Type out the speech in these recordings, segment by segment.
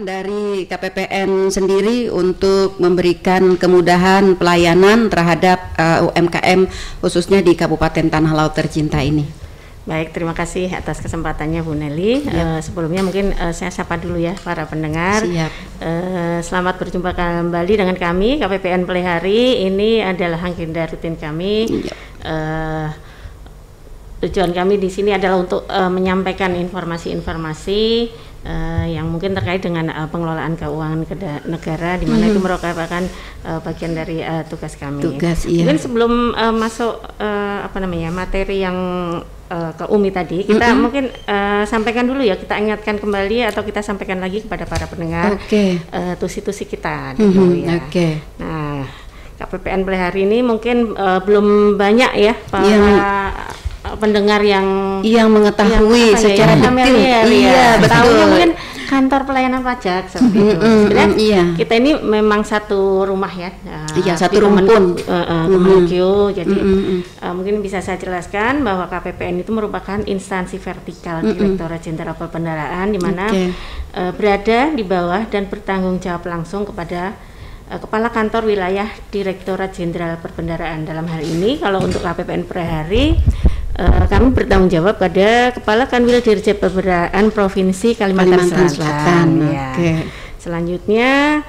harapan dari KPPN sendiri untuk memberikan kemudahan pelayanan terhadap UMKM khususnya di Kabupaten Tanah Laut tercinta ini? Baik, terima kasih atas kesempatannya Bu Nelly. Sebelumnya mungkin saya sapa dulu ya para pendengar. Siap. Selamat berjumpa kembali dengan kami KPPN Plehari. Ini adalah agenda rutin kami. Tujuan kami di sini adalah untuk menyampaikan informasi-informasi yang mungkin terkait dengan pengelolaan keuangan negara, di mana itu merupakan bagian dari tugas kami. Mungkin sebelum masuk materi yang ke Umi tadi, kita mungkin sampaikan dulu ya, kita ingatkan kembali atau kita sampaikan lagi kepada para pendengar tusi-tusi kita dulu ya. Nah, KPPN Plehari ini mungkin belum banyak ya pendengar yang mengetahui secara detail. Iya, betul. Mungkin kantor pelayanan pajak seperti itu. Sebenarnya kita ini memang satu rumah ya. Satu rumpun. Jadi mungkin bisa saya jelaskan bahwa KPPN itu merupakan instansi vertikal Direktorat Jenderal Perbendaharaan, di mana berada di bawah dan bertanggung jawab langsung kepada Kepala Kantor Wilayah Direktorat Jenderal Perbendaharaan. Dalam hal ini kalau untuk KPPN Plehari, kami bertanggung jawab pada Kepala Kanwil Dirjen Perbendaharaan Provinsi Kalimantan Selatan. Selanjutnya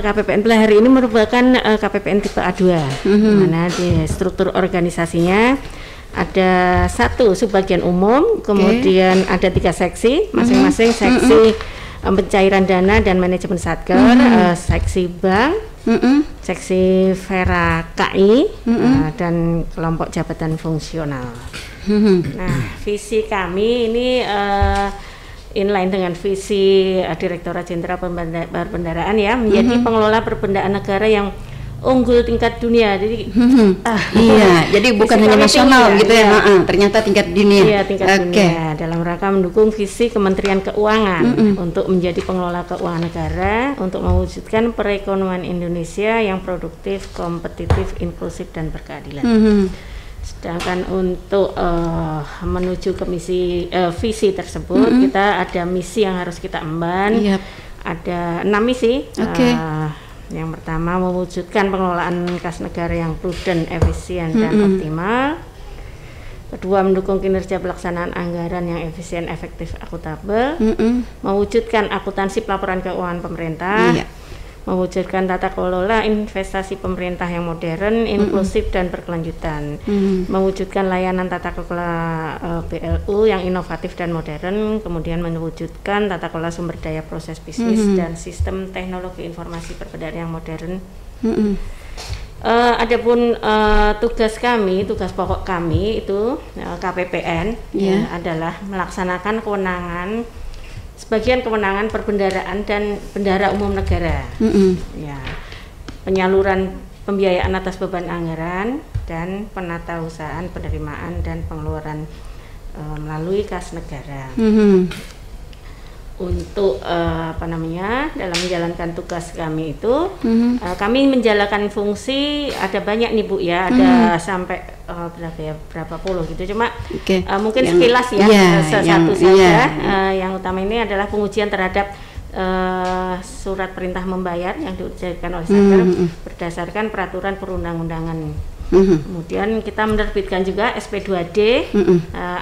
KPPN Plehari ini merupakan KPPN tipe A2, di mana di struktur organisasinya ada satu subbagian umum, kemudian ada 3 seksi, masing-masing seksi pencairan dana dan manajemen satker, seksi bank, seksi Vera KI, dan kelompok jabatan fungsional. Nah, visi kami ini inline dengan visi Direktorat Jenderal Perbendaharaan ya, menjadi pengelola perbendaharaan negara yang unggul tingkat dunia. Jadi jadi bukan hanya nasional gitu ya, ternyata tingkat dunia. Iya, tingkat dunia. Dalam rangka mendukung visi Kementerian Keuangan untuk menjadi pengelola keuangan negara untuk mewujudkan perekonomian Indonesia yang produktif, kompetitif, inklusif dan berkeadilan. Sedangkan untuk menuju ke visi tersebut, kita ada misi yang harus kita emban. Ada 6 misi. Yang pertama, mewujudkan pengelolaan kas negara yang prudent, efisien, dan optimal. Kedua, mendukung kinerja pelaksanaan anggaran yang efisien, efektif, akuntabel. Mewujudkan akuntansi pelaporan keuangan pemerintah. Mewujudkan tata kelola investasi pemerintah yang modern, inklusif, dan berkelanjutan. Mewujudkan layanan tata kelola BLU yang inovatif dan modern. Kemudian mewujudkan tata kelola sumber daya proses bisnis dan sistem teknologi informasi perbendaharaan yang modern. Adapun tugas pokok kami itu KPPN adalah melaksanakan sebagian kewenangan perbendaharaan dan bendahara umum negara, penyaluran pembiayaan atas beban anggaran dan penatausahaan penerimaan dan pengeluaran melalui kas negara. Untuk dalam menjalankan tugas kami itu, kami menjalankan fungsi ada banyak nih Bu ya, ada sampai berapa puluh gitu, cuma mungkin sekilas satu saja. Yang utama ini adalah pengujian terhadap surat perintah membayar yang diucapkan oleh satker berdasarkan peraturan perundang-undangan. Kemudian kita menerbitkan juga SP2D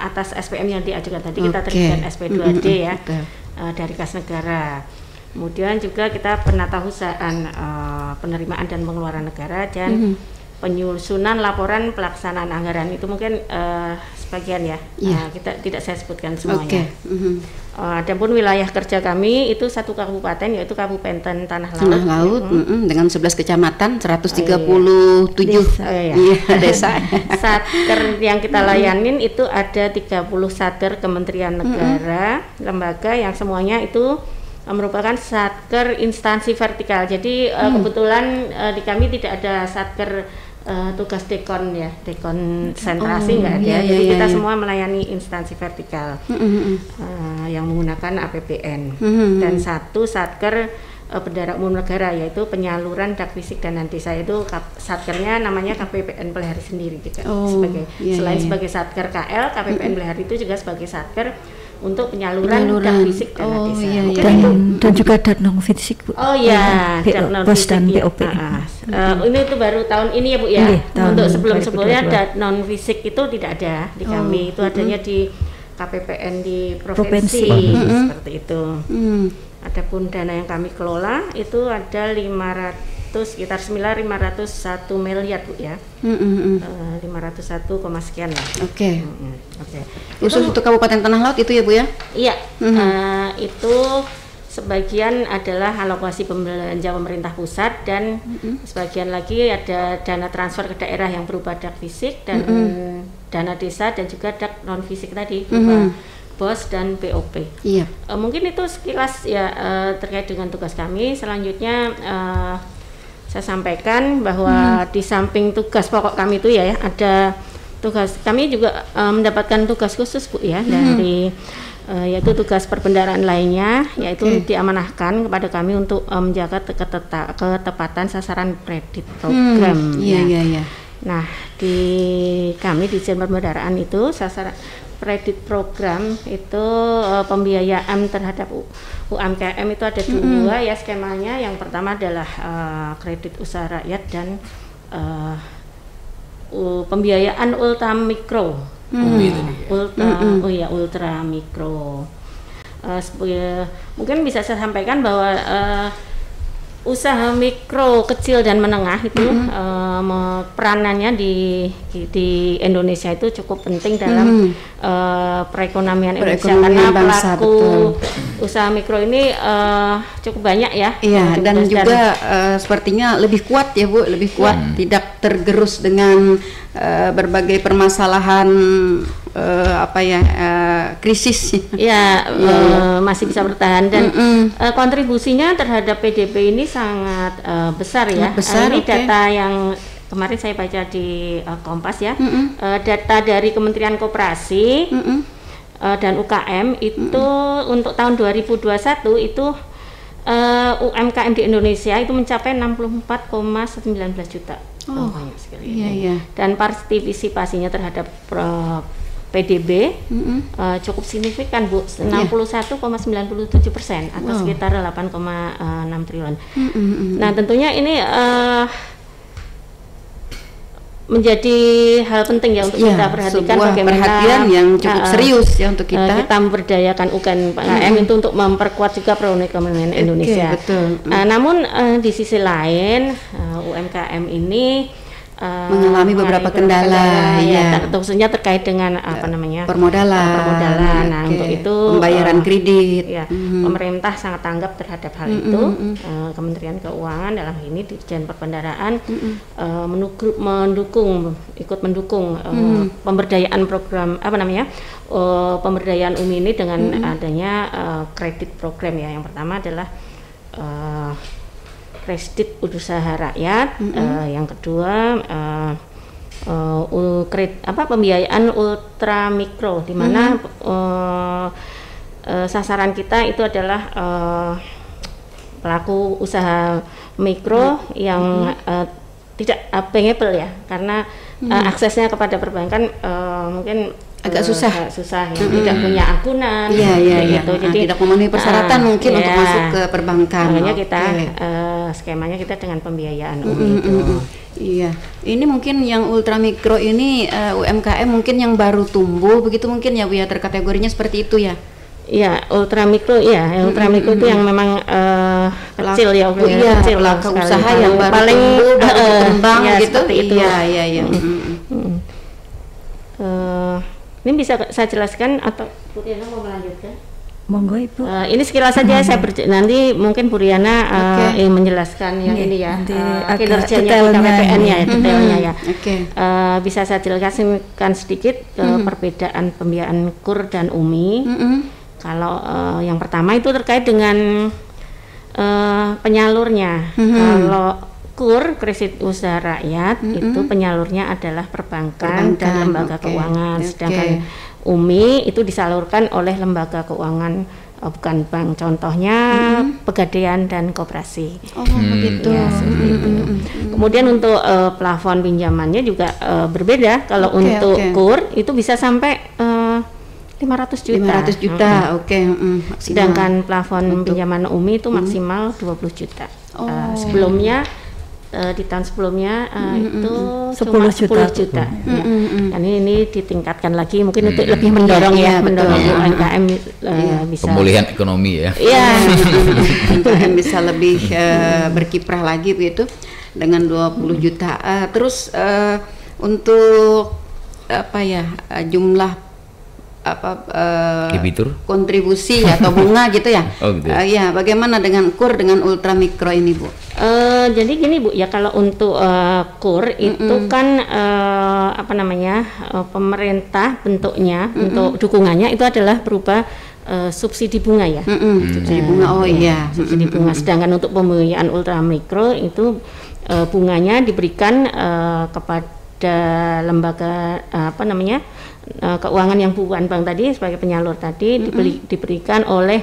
atas SPM yang diajukan tadi, kita terbitkan SP2D ya. Dari kas negara. Kemudian juga kita penatausahaan penerimaan dan pengeluaran negara dan penyusunan laporan pelaksanaan anggaran. Itu mungkin sebagian ya. Kita tidak saya sebutkan semuanya. Adapun wilayah kerja kami itu 1 kabupaten, yaitu Kabupaten Tanah Laut, dengan 11 kecamatan, 137 desa. Satker yang kita layanin itu ada 30 satker kementerian negara, lembaga yang semuanya itu merupakan satker instansi vertikal. Jadi kebetulan di kami tidak ada satker tugas dekon ya, dekon sentrasi nggak ada. Jadi kita semua melayani instansi vertikal yang menggunakan APBN. Dan 1 satker bendahara umum negara, yaitu penyaluran dak fisik dan desa. Itu satkernya namanya KPPN Plehari sendiri juga. Selain sebagai satker KL, KPPN Plehari itu juga sebagai satker untuk penyaluran dak fisik dana desa. Iya, iya. Dan juga dak non fisik, Bu. Oh iya, dak non POS fisik dan ya. POP. Ini tuh baru tahun ini ya Bu ya. Untuk sebelumnya 2022. dak non fisik itu tidak ada di kami. Itu adanya di KPPN di provinsi. Seperti itu. Adapun dana yang kami kelola itu ada sekitar 501 miliar Bu ya. 501, sekian lah. Oke. Oke. Khusus untuk Kabupaten Tanah Laut itu ya Bu ya? Iya. Itu sebagian adalah alokasi belanja pemerintah pusat dan sebagian lagi ada dana transfer ke daerah yang berupa dak fisik dan dana desa dan juga dak non fisik tadi berupa BOS dan POP. Iya. Mungkin itu sekilas ya terkait dengan tugas kami. Selanjutnya saya sampaikan bahwa di samping tugas pokok kami itu ya ada tugas kami juga mendapatkan tugas khusus Bu ya dari yaitu tugas perbendaharaan lainnya, yaitu diamanahkan kepada kami untuk menjaga ketepatan sasaran kredit program. Iya. Nah, di kami di Dijen Perbendaharaan itu sasaran kredit program itu pembiayaan terhadap UMKM itu ada dua ya skemanya. Yang pertama adalah kredit usaha rakyat dan pembiayaan ultra mikro. Ultra mikro. Mungkin bisa saya sampaikan bahwa usaha mikro, kecil dan menengah itu peranannya di Indonesia itu cukup penting dalam perekonomian Indonesia karena pelaku usaha mikro ini cukup banyak ya. Iya, dan juga sepertinya lebih kuat ya Bu, lebih kuat, tidak tergerus dengan berbagai permasalahan krisis. Ya, masih bisa bertahan dan kontribusinya terhadap PDB ini sangat besar ya. Ini data yang kemarin saya baca di Kompas ya. Data dari Kementerian Koperasi dan UKM itu untuk tahun 2021 itu UMKM di Indonesia itu mencapai 64,19 juta. Banyak sekali. Iya. Dan partisipasinya terhadap PDB cukup signifikan Bu, 61,97% atau sekitar 8,6 triliun. Nah tentunya ini menjadi hal penting ya untuk kita perhatikan bagaimana perhatian yang cukup serius ya untuk kita memberdayakan UMKM itu untuk memperkuat juga perekonomian Indonesia. Betul. Namun di sisi lain UMKM ini mengalami beberapa kendala ya, khususnya terkait dengan permodalan. Nah, untuk itu pembayaran kredit. Ya, pemerintah sangat tanggap terhadap hal itu. Kementerian Keuangan dalam ini Dijen Perbendaharaan ikut mendukung pemberdayaan program pemberdayaan UMI ini dengan adanya kredit program ya. Yang pertama adalah kredit usaha rakyat, yang kedua pembiayaan ultra mikro, di mana sasaran kita itu adalah pelaku usaha mikro yang tidak bankable ya, karena aksesnya kepada perbankan mungkin agak susah ya, tidak punya akunan, gitu. Jadi tidak memenuhi persyaratan mungkin untuk masuk ke perbankan. Makanya kita skemanya kita dengan pembiayaan UMI itu. Iya, ini mungkin yang ultra mikro ini UMKM mungkin yang baru tumbuh begitu mungkin ya Bu ya, terkategorinya seperti itu ya. Iya, ultra mikro ultra mikro itu yang memang kecil ya, kecil pelaku usaha yang baru paling berkembang gitu. Itu. Iya. Ini bisa saya jelaskan atau Bu Riana mau melanjutkan? Monggo Ibu. Ini sekilas saja saya nanti mungkin Bu Riana menjelaskan yang ini ya, kinerjanya KPPN-nya detailnya ya. Bisa saya jelaskan sedikit perbedaan pembiayaan KUR dan UMI. Kalau yang pertama itu terkait dengan penyalurnya. Kalau KUR, kredit usaha rakyat, itu penyalurnya adalah perbankan dan lembaga keuangan. Sedangkan UMI itu disalurkan oleh lembaga keuangan, bukan bank. Contohnya Pegadaian dan Koperasi. Begitu. Ya, seperti itu. Kemudian untuk plafon pinjamannya juga berbeda. Kalau untuk KUR itu bisa sampai 500 juta. 500 juta, oke. Sedangkan plafon pinjaman UMI itu maksimal 20 juta. Sebelumnya di tahun sebelumnya itu 10 juta. Dan ini ditingkatkan lagi mungkin untuk lebih mendorong mendorong UMKM bisa pemulihan ekonomi ya. Iya. UMKM bisa lebih berkiprah lagi begitu dengan 20 juta. Terus untuk jumlah debitur, kontribusi atau bunga gitu ya. Oh gitu. Ya, bagaimana dengan KUR dengan ultra mikro ini, Bu? Jadi gini Bu, ya kalau untuk KUR itu kan pemerintah bentuknya untuk dukungannya itu adalah berupa subsidi bunga ya. Subsidi bunga, subsidi bunga. Sedangkan untuk pembiayaan ultra mikro itu bunganya diberikan kepada lembaga keuangan yang bukan bank tadi sebagai penyalur tadi diberikan oleh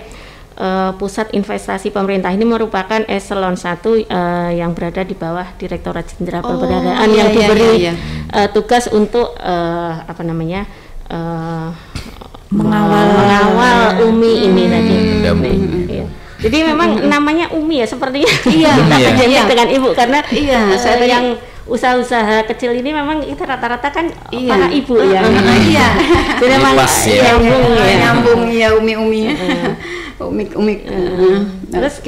pusat investasi pemerintah. Ini merupakan eselon 1 yang berada di bawah Direktorat Jenderal Perbendaharaan yang diberi tugas untuk mengawal UMI ini tadi. Jadi memang namanya UMI ya sepertinya. Iya. Dengan Ibu karena saya yang usaha-usaha kecil ini memang kita rata-rata kan para ibu ya. Jadi memang nyambung ya umi-umi. Umi. Terus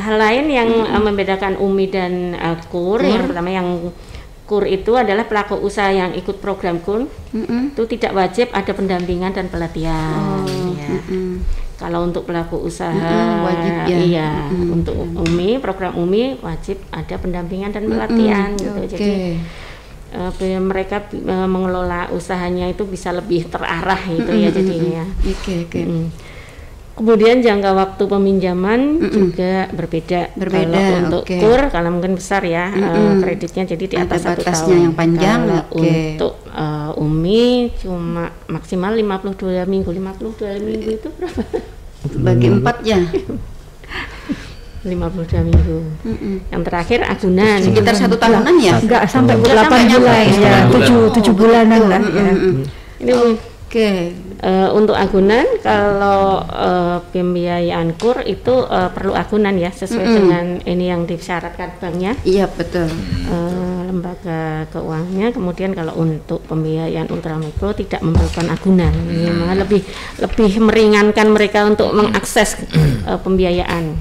hal lain yang membedakan UMI dan KUR, yang pertama yang KUR itu adalah pelaku usaha yang ikut program KUR itu tidak wajib ada pendampingan dan pelatihan. Kalau untuk pelaku usaha wajib ya. Untuk UMI, program UMI wajib ada pendampingan dan pelatihan gitu. Jadi mereka mengelola usahanya itu bisa lebih terarah gitu ya jadinya. Kemudian jangka waktu peminjaman juga berbeda. Kalau untuk KUR kalau mungkin besar ya kreditnya jadi di atas 1 tahun. Yang panjang. Kalau untuk UMI cuma maksimal 52 minggu. 52 minggu itu berapa? Bagi 4 ya. 52 minggu. Yang terakhir agunan. Sekitar 1 tahunan ya? Enggak sampai 8 bulan ya. 7 bulanan lah ya. Ini untuk agunan kalau pembiayaan KUR itu perlu agunan ya sesuai dengan ini yang disyaratkan banknya. Iya betul. Lembaga keuangannya. Kemudian kalau untuk pembiayaan ultramikro tidak memerlukan agunan. Malah lebih meringankan mereka untuk mengakses pembiayaan.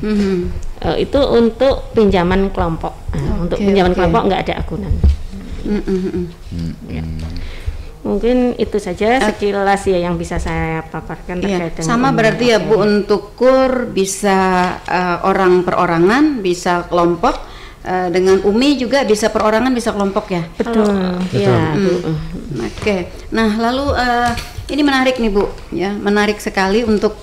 Itu untuk pinjaman kelompok. Untuk pinjaman kelompok nggak ada agunan. Mungkin itu saja sekilas ya yang bisa saya paparkan terkait dengan sama berarti ya Bu, untuk KUR bisa orang perorangan, bisa kelompok, dengan UMI juga bisa perorangan, bisa kelompok ya. Betul. Ya. Oke. Nah, lalu ini menarik nih Bu, ya, menarik sekali untuk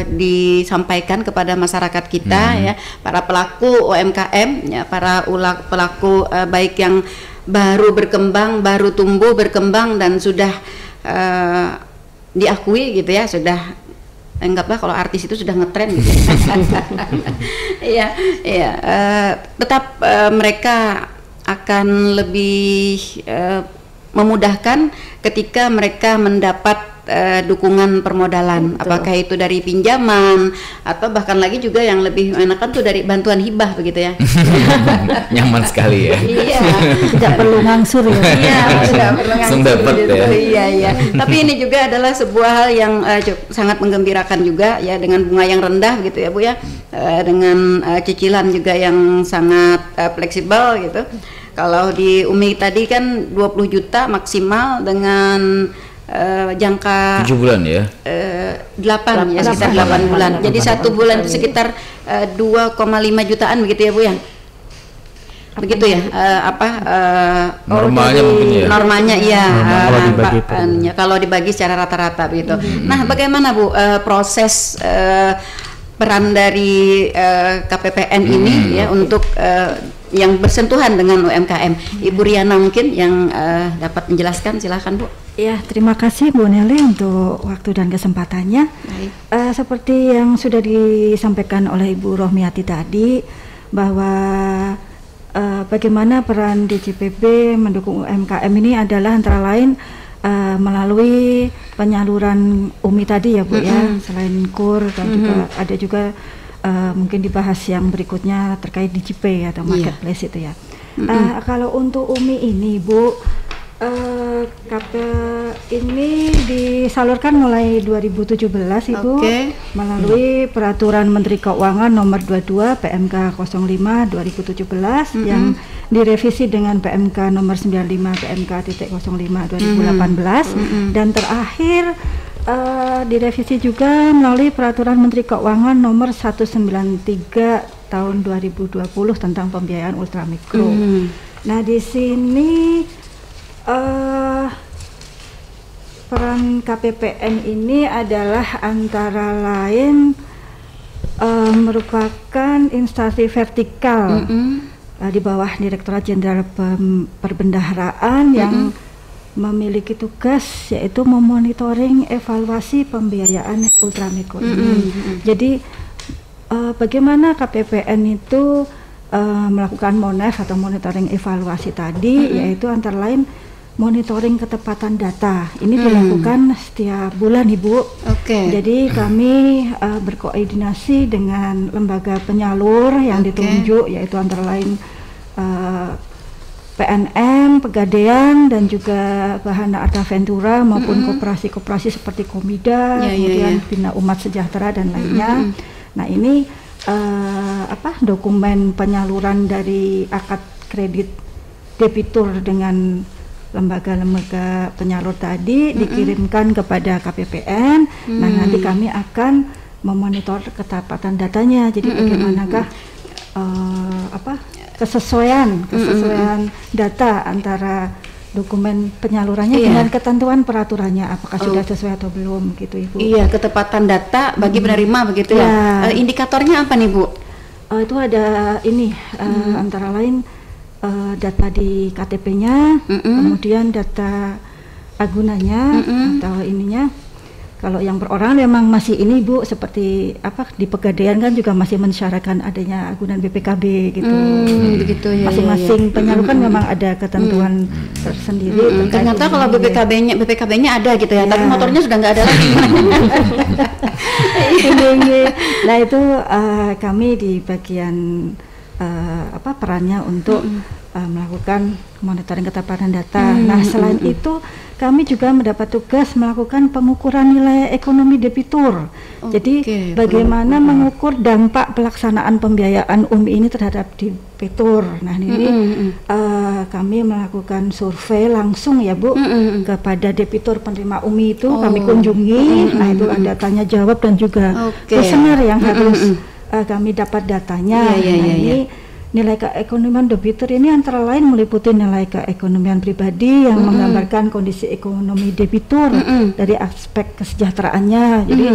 disampaikan kepada masyarakat kita ya, para pelaku UMKM ya, para pelaku baik yang baru berkembang, baru tumbuh berkembang dan sudah diakui gitu ya, sudah anggaplah kalau artis itu sudah ngetren gitu. Tetap mereka akan lebih memudahkan ketika mereka mendapat dukungan permodalan. Betul. Apakah itu dari pinjaman atau bahkan lagi juga yang lebih enakan tuh dari bantuan hibah begitu ya. Nyaman sekali ya. Iya. Tidak perlu ngangsur ya. Iya, tidak perlu ngangsur gitu. Ya. Iya. Tapi ini juga adalah sebuah hal yang sangat menggembirakan juga ya, dengan bunga yang rendah gitu ya Bu ya. Dengan cicilan juga yang sangat fleksibel gitu. Kalau di UMI tadi kan 20 juta maksimal dengan jangka 7 bulan ya? 8 ya, sekitar 8 bulan. Jadi 1 bulan itu sekitar 2,5 jutaan begitu ya Bu ya? Begitu ya? Normalnya mungkin ya? Normalnya iya, kalau dibagi secara rata-rata begitu. Nah, bagaimana Bu proses peran dari KPPN ini ya untuk yang bersentuhan dengan UMKM? Ibu Riana mungkin yang dapat menjelaskan, silahkan Bu. Ya, terima kasih Bu Nelly untuk waktu dan kesempatannya. Seperti yang sudah disampaikan oleh Ibu Rohmiati tadi, bahwa bagaimana peran DJPB mendukung UMKM ini adalah antara lain melalui penyaluran UMI tadi ya Bu ya, selain KUR dan juga ada juga mungkin dibahas yang berikutnya terkait DigiPay atau marketplace itu ya. Kalau untuk UMI ini Bu, ini disalurkan mulai 2017 Ibu melalui Peraturan Menteri Keuangan Nomor 22 PMK 05 2017 yang direvisi dengan PMK Nomor 95 PMK.05 2018 dan terakhir direvisi juga melalui Peraturan Menteri Keuangan Nomor 193 tahun 2020 tentang pembiayaan ultramikro. Nah di sini peran KPPN ini adalah antara lain merupakan instansi vertikal di bawah Direktorat Jenderal Perbendaharaan yang memiliki tugas yaitu memonitoring evaluasi pembiayaan ultramikro ini. Jadi bagaimana KPPN itu melakukan MONEV atau monitoring evaluasi tadi, yaitu antara lain monitoring ketepatan data. Ini dilakukan setiap bulan Ibu. Jadi kami berkoordinasi dengan lembaga penyalur yang ditunjuk, yaitu antara lain PNM, Pegadaian dan juga Bahana Arta Ventura maupun koperasi-koperasi seperti Komida, kemudian Bina Umat Sejahtera dan lainnya. Nah ini dokumen penyaluran dari akad kredit debitur dengan lembaga-lembaga penyalur tadi dikirimkan kepada KPPN. Nah nanti kami akan memonitor ketepatan datanya. Jadi bagaimanakah kesesuaian data antara dokumen penyalurannya dengan ketentuan peraturannya, apakah sudah sesuai atau belum gitu Ibu. Iya, ketepatan data bagi penerima begitu ya. Indikatornya apa nih Bu? Itu ada ini antara lain data di KTP-nya, kemudian data agunannya atau ininya. Kalau yang perorangan memang masih ini Bu, seperti di Pegadaian kan juga masih mensyaratkan adanya agunan BPKB gitu. Begitu ya. Masing-masing penyalur kan memang ada ketentuan tersendiri. Ternyata kalau BPKB-nya ada gitu ya, tapi motornya sudah nggak ada lagi. Nah itu kami di bagian perannya untuk melakukan monitoring ketepatan data. Nah selain itu kami juga mendapat tugas melakukan pengukuran nilai ekonomi debitur. Jadi bagaimana mengukur dampak pelaksanaan pembiayaan UMI ini terhadap debitur. Nah ini kami melakukan survei langsung ya Bu kepada debitur penerima UMI itu kami kunjungi. Nah itu ada tanya jawab dan juga kuesioner yang harus kami dapat datanya. Ini nilai keekonomian debitur ini antara lain meliputi nilai keekonomian pribadi yang menggambarkan kondisi ekonomi debitur dari aspek kesejahteraannya. Jadi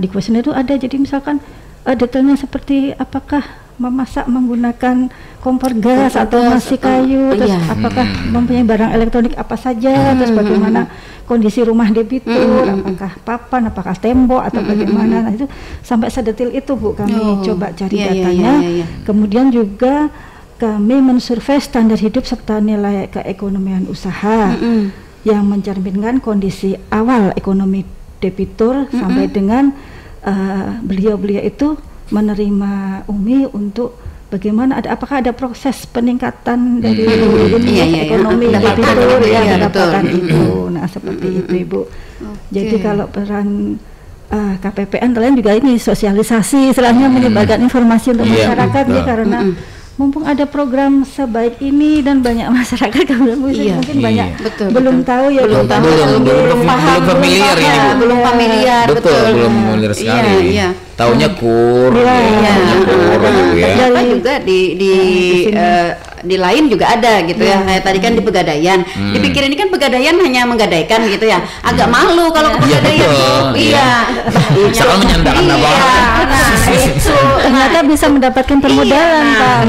di kuesioner itu ada, jadi misalkan detailnya seperti apakah memasak menggunakan kompor gas atau masih kayu, terus apakah mempunyai barang elektronik apa saja, terus bagaimana kondisi rumah debitur, apakah papan, apakah tembok atau bagaimana. Nah itu sampai sedetil itu Bu kami coba cari datanya. Kemudian juga kami mensurvei standar hidup serta nilai keekonomian usaha yang mencerminkan kondisi awal ekonomi debitur sampai dengan beliau-beliau itu menerima UMI untuk bagaimana apakah ada proses peningkatan dari ekonomi debitur pendapatan itu. Nah seperti itu Ibu. Jadi kalau peran KPPN lain juga ini sosialisasi, istilahnya menyebarkan informasi untuk masyarakat ya, karena mumpung ada program sebaik ini dan banyak masyarakat mungkin banyak belum tahu ya, belum familiar ini Bu. Belum familiar, belum familiar sekali. Taunya KUR, ternyata juga di lain juga ada gitu ya. Kayak tadi kan di Pegadaian. Dipikir ini kan Pegadaian hanya menggadaikan gitu ya. Agak malu kalau ke Pegadaian. Selalu menyandarkan apa? Itu ternyata bisa mendapatkan permodalan Pak.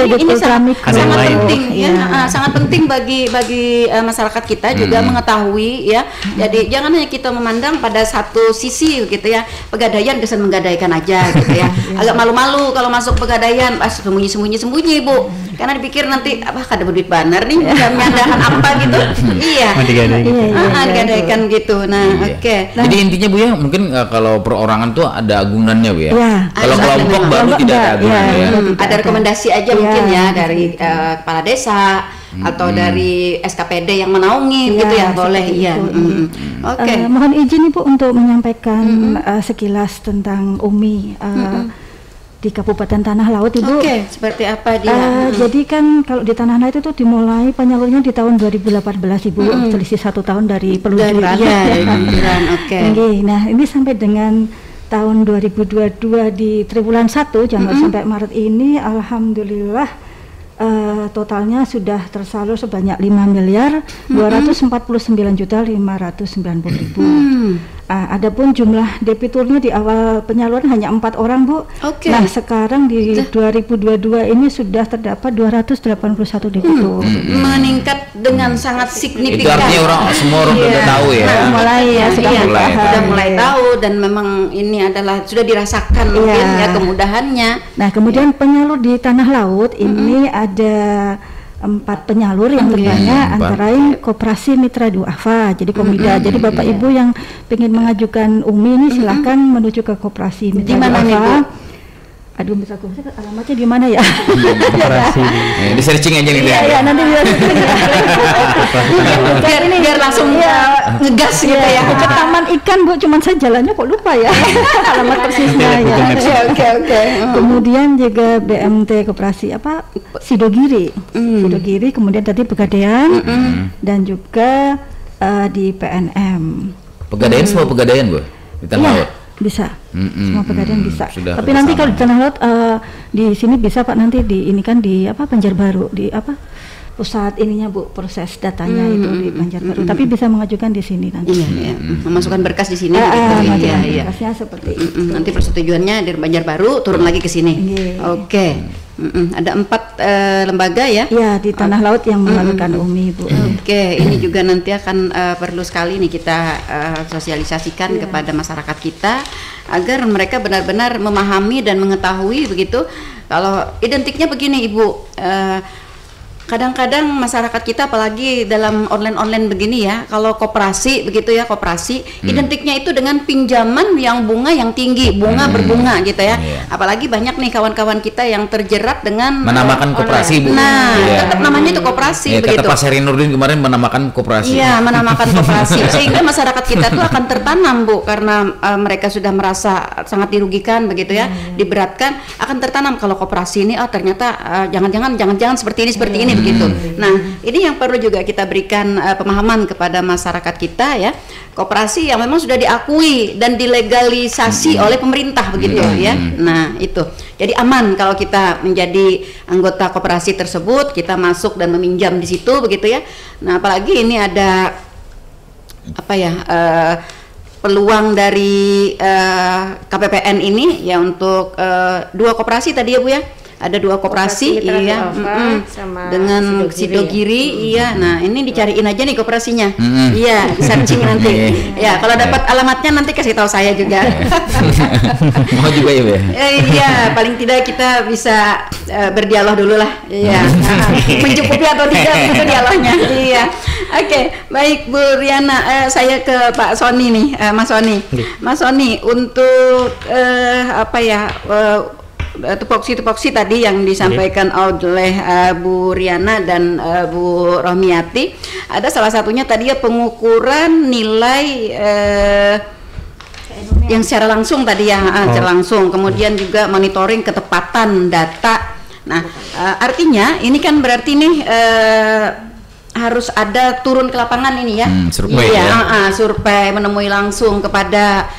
Ini sangat penting ya. Sangat penting bagi masyarakat kita juga mengetahui ya. Jadi jangan hanya kita memandang pada satu sisi gitu ya. Pegadaian kesan menggadaikan aja gitu ya. Agak malu-malu kalau masuk Pegadaian, sembunyi Bu. karena dipikir nanti apa kada duit banar nih nyandahan apa gitu. Iya. Digadaikan gitu. Nah, oke. Jadi intinya Bu ya, mungkin kalau perorangan tuh ada agunannya Bu ya. Kalau kelompok baru tidak ada agunan ya. Ada rekomendasi aja mungkin ya dari kepala desa atau dari SKPD yang menaungi gitu ya, boleh ya. Oke. Mohon izin Ibu untuk menyampaikan sekilas tentang UMI di Kabupaten Tanah Laut Ibu. Oke, seperti apa dia? Jadi kan kalau di Tanah Laut itu dimulai penyalurnya di tahun 2018 Ibu, selisih 1 tahun dari peluncuran. Peluncuran, oke. Nah ini sampai dengan tahun 2022 di triwulan 1 Januari sampai Maret ini, alhamdulillah totalnya sudah tersalur sebanyak 5.249.590.000. Adapun jumlah debiturnya di awal penyaluran hanya 4 orang Bu. Nah sekarang di 2022 ini sudah terdapat 281 debitur. Meningkat dengan sangat signifikan. Itu artinya semua orang sudah tahu ya. Sudah mulai tahu dan memang ini adalah sudah dirasakan mungkin ya kemudahannya. Nah kemudian penyalur di Tanah Laut ini ada 4 penyalur yang terbanyak antara lain Koperasi Mitra Duafa, jadi Komida. Jadi Bapak Ibu yang ingin mengajukan UMI ini silahkan menuju ke Koperasi Mitra Duafa. Aduh, bisa aku alamatnya di mana ya? Koperasi di searching aja nih. Iya, nanti bisa biar langsung ngegas gitu ya. Ke Taman Ikan Bu, cuman saya jalannya kok lupa ya alamat persisnya ya. Oke. Kemudian juga BMT Koperasi Sidogiri, Sidogiri, kemudian tadi Pegadaian dan juga di PNM. Pegadaian semua Pegadaian Bu di Tanah Laut. Bisa, semua Pegadaian bisa. Tapi nanti kalau di Tanah Laut di sini bisa Pak, nanti di ini kan di Banjarbaru, di pusat ininya Bu, proses datanya itu di Banjarbaru. Tapi bisa mengajukan di sini nanti. Memasukkan berkas di sini. Berkasnya seperti itu. Nanti persetujuannya dari Banjarbaru turun lagi ke sini. Oke. Ada 4 lembaga ya? Iya, di Tanah Laut yang mengajukan UMI Bu. Oke, ini juga nanti akan perlu sekali nih kita sosialisasikan kepada masyarakat kita agar mereka benar-benar memahami dan mengetahui begitu. Kalau identiknya begini Ibu, kadang-kadang masyarakat kita apalagi dalam online begini ya, kalau koperasi begitu ya, koperasi identiknya itu dengan pinjaman yang bunga yang tinggi, bunga berbunga gitu ya. Apalagi banyak nih kawan-kawan kita yang terjerat dengan menamakan koperasi Bu. Nah, tetap namanya itu koperasi begitu. Kata Pak Serinurdin kemarin menamakan koperasi. Iya, menamakan koperasi sehingga masyarakat kita tuh akan tertanam Bu, karena mereka sudah merasa sangat dirugikan begitu ya, diberatkan, akan tertanam kalau koperasi ini ternyata jangan-jangan seperti ini begitu. Nah, ini yang perlu juga kita berikan pemahaman kepada masyarakat kita ya. Koperasi yang memang sudah diakui dan dilegalisasi oleh pemerintah begitu ya. Nah, itu. Jadi aman kalau kita menjadi anggota koperasi tersebut, kita masuk dan meminjam di situ begitu ya. Nah, apalagi ini ada peluang dari KPPN ini ya untuk 2 koperasi tadi ya Bu ya. Ada 2 koperasi dengan Sidogiri iya. Nah, ini dicariin aja nih koperasinya. Iya, searching nanti. Ya, kalau dapat alamatnya nanti kasih tahu saya juga. Mau juga ya, Bu? Iya, paling tidak kita bisa berdialog dulu lah. Iya. Mencukupi atau tidak itu dialognya. Iya. Oke, baik Bu Riana, saya ke Pak Sony nih, Mas Sony. Mas Sony, untuk tupoksi tadi yang disampaikan oleh Bu Riana dan Bu Rohmiati, ada salah satunya tadi ya pengukuran nilai yang secara langsung tadi ya, secara langsung, kemudian juga monitoring ketepatan data. Nah, artinya ini kan berarti nih harus ada turun ke lapangan ini ya, survei survei menemui langsung kepada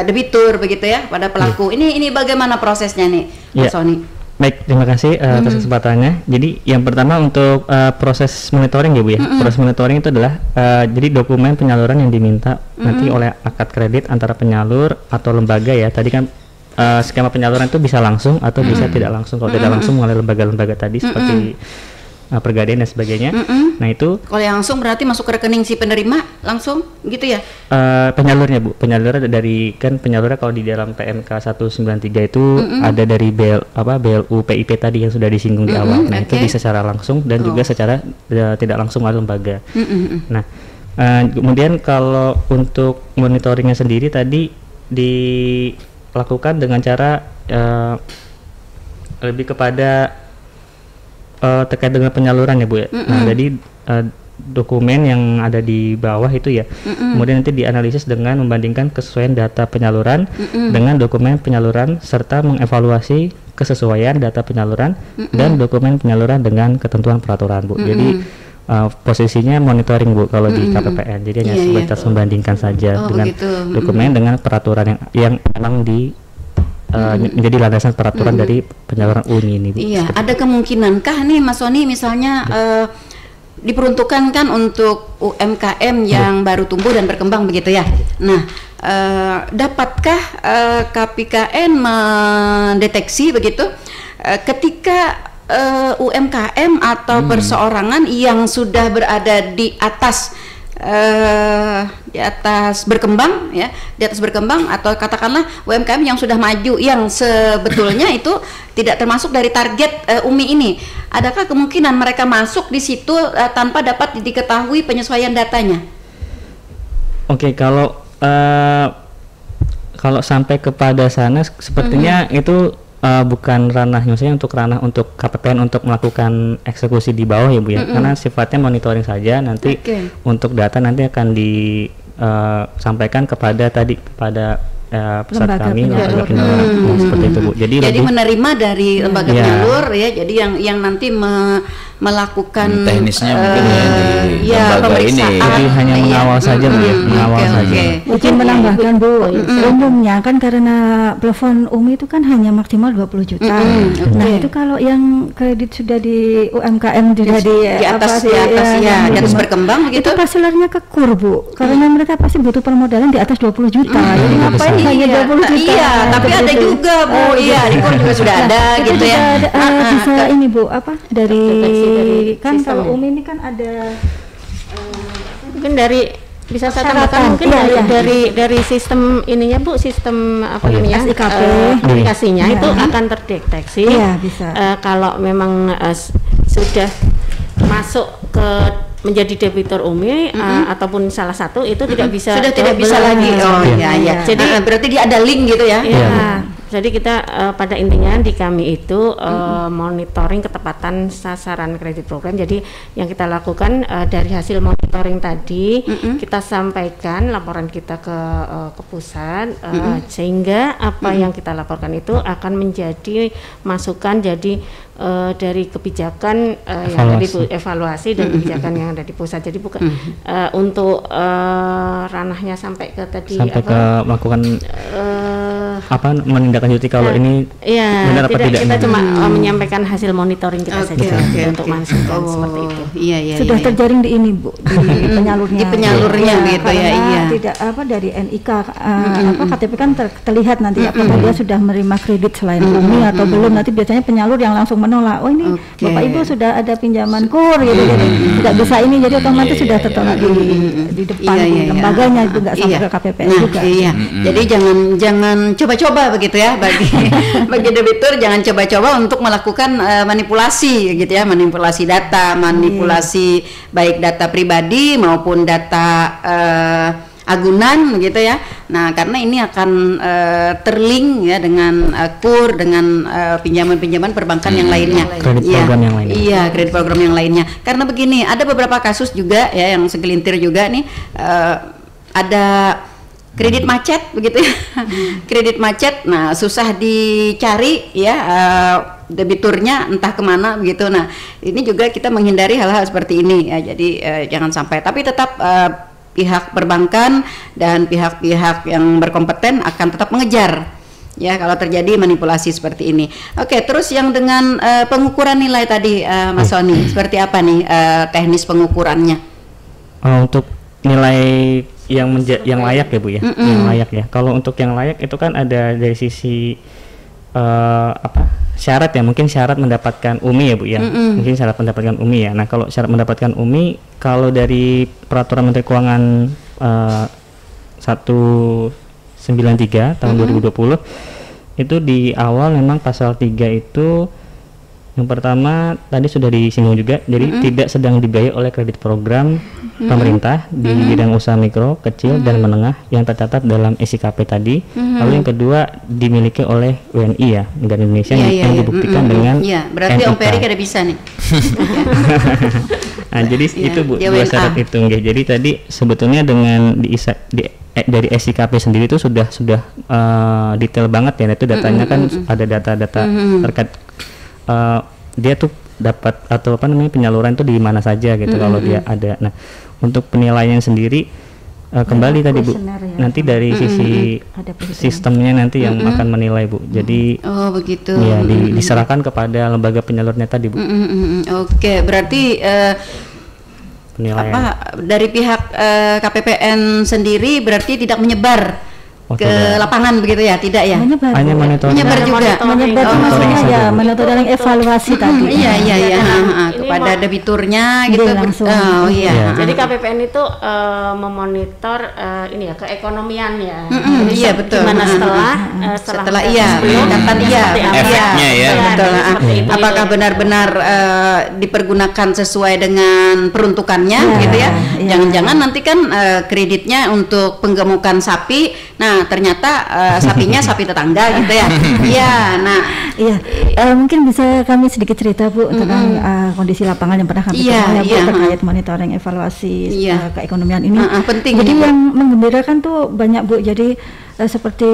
debitur begitu ya, pada pelaku. Ini bagaimana prosesnya nih, Mas Sony? Baik, terima kasih atas kesempatannya. Jadi yang pertama untuk proses monitoring ya Bu ya. Proses monitoring itu adalah jadi dokumen penyaluran yang diminta nanti oleh akad kredit antara penyalur atau lembaga ya. Tadi kan skema penyaluran itu bisa langsung atau bisa tidak langsung. Kalau tidak langsung oleh lembaga-lembaga tadi seperti pergadaian dan sebagainya. Nah itu kalau yang langsung berarti masuk ke rekening si penerima langsung gitu ya? Penyalurnya Bu, penyalurnya dari kan penyalurnya kalau di dalam PMK 193 itu ada dari BLU PIP tadi yang sudah disinggung di awal. Nah itu bisa secara langsung dan juga secara tidak langsung oleh lembaga. Nah kemudian kalau untuk monitoringnya sendiri tadi dilakukan dengan cara lebih kepada terkait dengan penyaluran ya Bu ya. Nah jadi dokumen yang ada di bawah itu ya, kemudian nanti dianalisis dengan membandingkan kesesuaian data penyaluran dengan dokumen penyaluran serta mengevaluasi kesesuaian data penyaluran dan dokumen penyaluran dengan ketentuan peraturan Bu. Jadi posisinya monitoring Bu kalau di KPPN. Jadi hanya sebatas membandingkan saja dengan dokumen dengan peraturan yang memang menjadi landasan peraturan dari penyaluran UNI ini Bu. Iya, ada kemungkinankah nih Mas Sony misalnya diperuntukkan kan untuk UMKM yang baru tumbuh dan berkembang begitu ya. Nah, dapatkah KPKN mendeteksi begitu ketika UMKM atau perseorangan yang sudah berada di atas berkembang ya, di atas berkembang atau katakanlah UMKM yang sudah maju yang sebetulnya itu tidak termasuk dari target UMI ini, adakah kemungkinan mereka masuk di situ tanpa dapat diketahui penyesuaian datanya? Oke, kalau sampai kepada sana sepertinya itu bukan ranah, maksudnya untuk ranah untuk KPPN untuk melakukan eksekusi di bawah ya Bu ya, karena sifatnya monitoring saja. Nanti untuk data nanti akan disampaikan kepada pusat kami lembaga penyalur seperti itu Bu. Jadi menerima dari lembaga penyalur ya, jadi yang nanti melakukan teknisnya mungkin di lembaga ini. Jadi hanya mengawal saja Bu ya, mengawal saja. Mungkin menambahkan Bu, umumnya kan karena plafon UMI itu kan hanya maksimal 20 juta. Nah itu kalau yang kredit sudah di UMKM sudah di atas berkembang gitu, itu pasalnya kekur Bu, karena mereka pasti butuh permodalan di atas 20 juta. Jadi ngapain hanya 20 juta? Iya, tapi ada juga Bu, iya, itu juga sudah ada gitu ya. Bisa ini Bu, dari kan kalau UMI ini kan ada mungkin dari bisa saya tambahkan mungkin dari sistem ininya Bu, sistem aplikasinya itu akan terdeteksi kalau memang sudah masuk ke menjadi debitur UMI ataupun salah satu itu tidak bisa lagi. Jadi berarti dia ada link gitu ya. Jadi kita pada intinya di kami itu monitoring ketepatan sasaran kredit program. Jadi yang kita lakukan dari hasil monitoring tadi kita sampaikan laporan kita ke pusat sehingga apa yang kita laporkan itu akan menjadi masukan jadi dari kebijakan yang ada di evaluasi dan kebijakan yang ada di pusat. Jadi bukan untuk ranahnya sampai ke tadi melakukan menindaklanjuti kalau ini benar apa tidak. Kita cuma menyampaikan hasil monitoring kita saja untuk masukan seperti itu. Sudah terjaring di ini Bu, di penyalurnya. Di penyalurnya gitu ya. Tidak dari NIK KTP kan terlihat nanti apakah dia sudah menerima kredit selain UMI atau belum. Nanti biasanya penyalur yang langsung menolak. Oh ini Bapak Ibu sudah ada pinjaman KUR gitu. Jadi tidak bisa ini, jadi otomatis sudah tertolak di depan lembaganya itu nggak sampai ke KPPN juga. Jadi jangan coba-coba begitu ya bagi debitur, jangan coba-coba untuk melakukan manipulasi gitu ya, manipulasi data, manipulasi baik data pribadi maupun data agunan gitu ya. Nah, karena ini akan terlink ya dengan KUR, dengan pinjaman-pinjaman perbankan yang lainnya. Kredit program yang lainnya. Iya, kredit program yang lainnya. Karena begini, ada beberapa kasus juga ya yang segelintir juga nih ada kredit macet begitu ya. Kredit macet, nah susah dicari ya debiturnya entah kemana begitu. Nah ini juga kita menghindari hal-hal seperti ini ya. Jadi jangan sampai. Tapi tetap pihak perbankan dan pihak-pihak yang berkompeten akan tetap mengejar ya kalau terjadi manipulasi seperti ini. Oke, terus yang dengan pengukuran nilai tadi Mas Sony, seperti apa nih teknis pengukurannya? Untuk nilai yang layak ya Bu ya, yang layak ya. Kalau untuk yang layak itu kan ada dari sisi syarat ya, mungkin syarat mendapatkan UMI ya Bu ya. Mungkin syarat mendapatkan UMI ya. Nah, kalau syarat mendapatkan UMI, kalau dari Peraturan Menteri Keuangan 193 tahun 2020 itu di awal memang pasal 3 itu yang pertama tadi sudah disinggung juga, jadi tidak sedang dibiayai oleh kredit program pemerintah di bidang usaha mikro, kecil dan menengah yang tercatat dalam SIKP tadi. Lalu yang kedua dimiliki oleh WNI ya, negara Indonesia yang dibuktikan dengan berarti Om Peri kada bisa nih. Nah, jadi itu Bu, dua syarat itu nggih. Jadi tadi sebetulnya dengan dari SIKP sendiri itu sudah detail banget ya, itu datanya kan ada data-data terkait dia tuh dapat atau penyaluran itu di mana saja gitu kalau dia ada. Nah, untuk penilaian sendiri kembali tadi Bu, nanti dari sisi sistemnya nanti yang akan menilai Bu. Jadi begitu. Ya diserahkan kepada lembaga penyalurnya tadi Bu. Oke, berarti penilaian dari pihak KPPN sendiri berarti tidak menyebar ke lapangan begitu ya, tidak ya? Hanya monitoring. Menyebar juga. Maksudnya ya monitoring evaluasi tadi. Iya. Kepada debiturnya gitu. Jadi KPPN itu memonitor ini ya, keekonomian ya. Iya betul. Gimana setelah efeknya ya. Betul. Apakah benar-benar dipergunakan sesuai dengan peruntukannya gitu ya? Jangan-jangan nanti kan kreditnya untuk penggemukan sapi. Nah, ternyata sapinya sapi tetangga gitu ya. Mungkin bisa kami sedikit cerita Bu tentang kondisi lapangan yang pernah kami temui terkait monitoring evaluasi keekonomian ini. Penting. Jadi yang menggembirakan tuh banyak Bu. Jadi seperti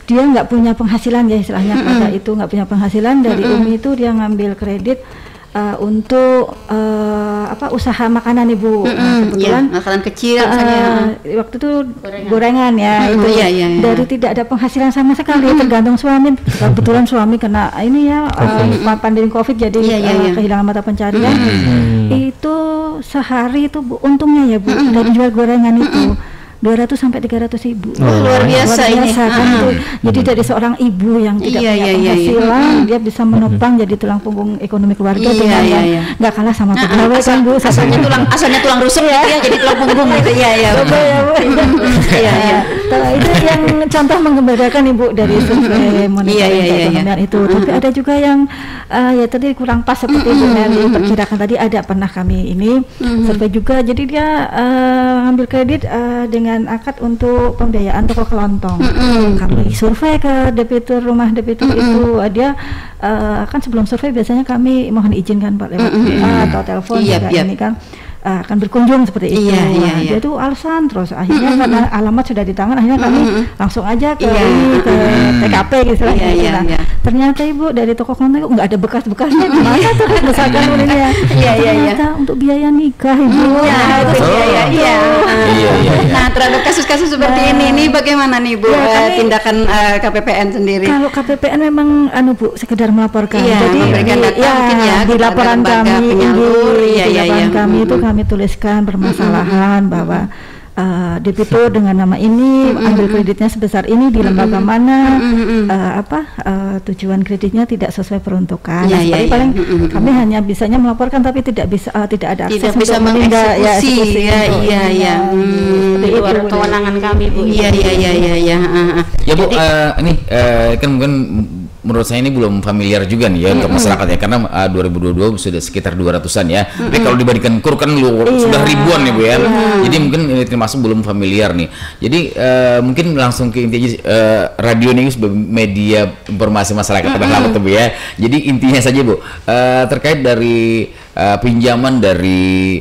dia nggak punya penghasilan ya istilahnya, pada itu nggak punya penghasilan dari UMI itu dia ngambil kredit untuk usaha makanan Ibu. Kebetulan makanan kecil waktu itu gorengan ya itu dari tidak ada penghasilan sama sekali, tergantung suami. Kebetulan suami kena ini ya pandemi COVID, jadi kehilangan mata pencarian. Itu sehari itu Bu, untungnya ya Bu dari jual gorengan itu 200 sampai 300.000. Luar biasa ini. Kan itu. Jadi dari seorang ibu yang tidak punya penghasilan, dia bisa menopang jadi tulang punggung ekonomi keluarga dengan nggak kalah sama pegawai kan Bu. Asalnya tulang rusuk ya, jadi tulang punggung gitu. Iya. Itu yang contoh menggembirakan Ibu dari survei monitoring keekonomian itu. Tapi ada juga yang ya tadi kurang pas seperti Bu Meli perkirakan tadi, ada pernah kami ini survei juga. Jadi dia ambil kredit dengan akad untuk pembiayaan toko kelontong. Kami survei ke debitur, rumah debitur itu dia kan sebelum survei biasanya kami mohon izin kan Pak lewat atau telepon ini kan akan berkunjung seperti itu. Dia tuh alasan terus akhirnya karena alamat sudah di tangan, akhirnya kami langsung aja ke TKP gitu lah. Ternyata Ibu dari toko kelontong nggak ada bekas-bekasnya, gimana tuh misalkan ini ya. Ternyata untuk biaya nikah Ibu. Nah, terhadap kasus-kasus seperti ini bagaimana nih Bu tindakan KPPN sendiri? Kalau KPPN memang Bu sekedar melaporkan. Jadi memberikan data mungkin ya di laporan kami itu kami tuliskan permasalahan bahwa debitur dengan nama ini ambil kreditnya sebesar ini di lembaga mana, tujuan kreditnya tidak sesuai peruntukan. Paling kami hanya bisanya melaporkan tapi tidak ada akses untuk mengeksekusi. Di luar kewenangan kami Bu. Iya. Ya Bu, ini kan mungkin menurut saya ini belum familiar juga nih ya untuk masyarakat ya, karena 2022 sudah sekitar 200-an ya. Tapi kalau dibandingkan KUR kan sudah ribuan nih Bu ya. Jadi mungkin ini termasuk belum familiar nih. Jadi mungkin langsung ke intinya, radio ini sebagai media informasi masyarakat tentang Bu ya. Jadi intinya saja Bu, terkait dari pinjaman dari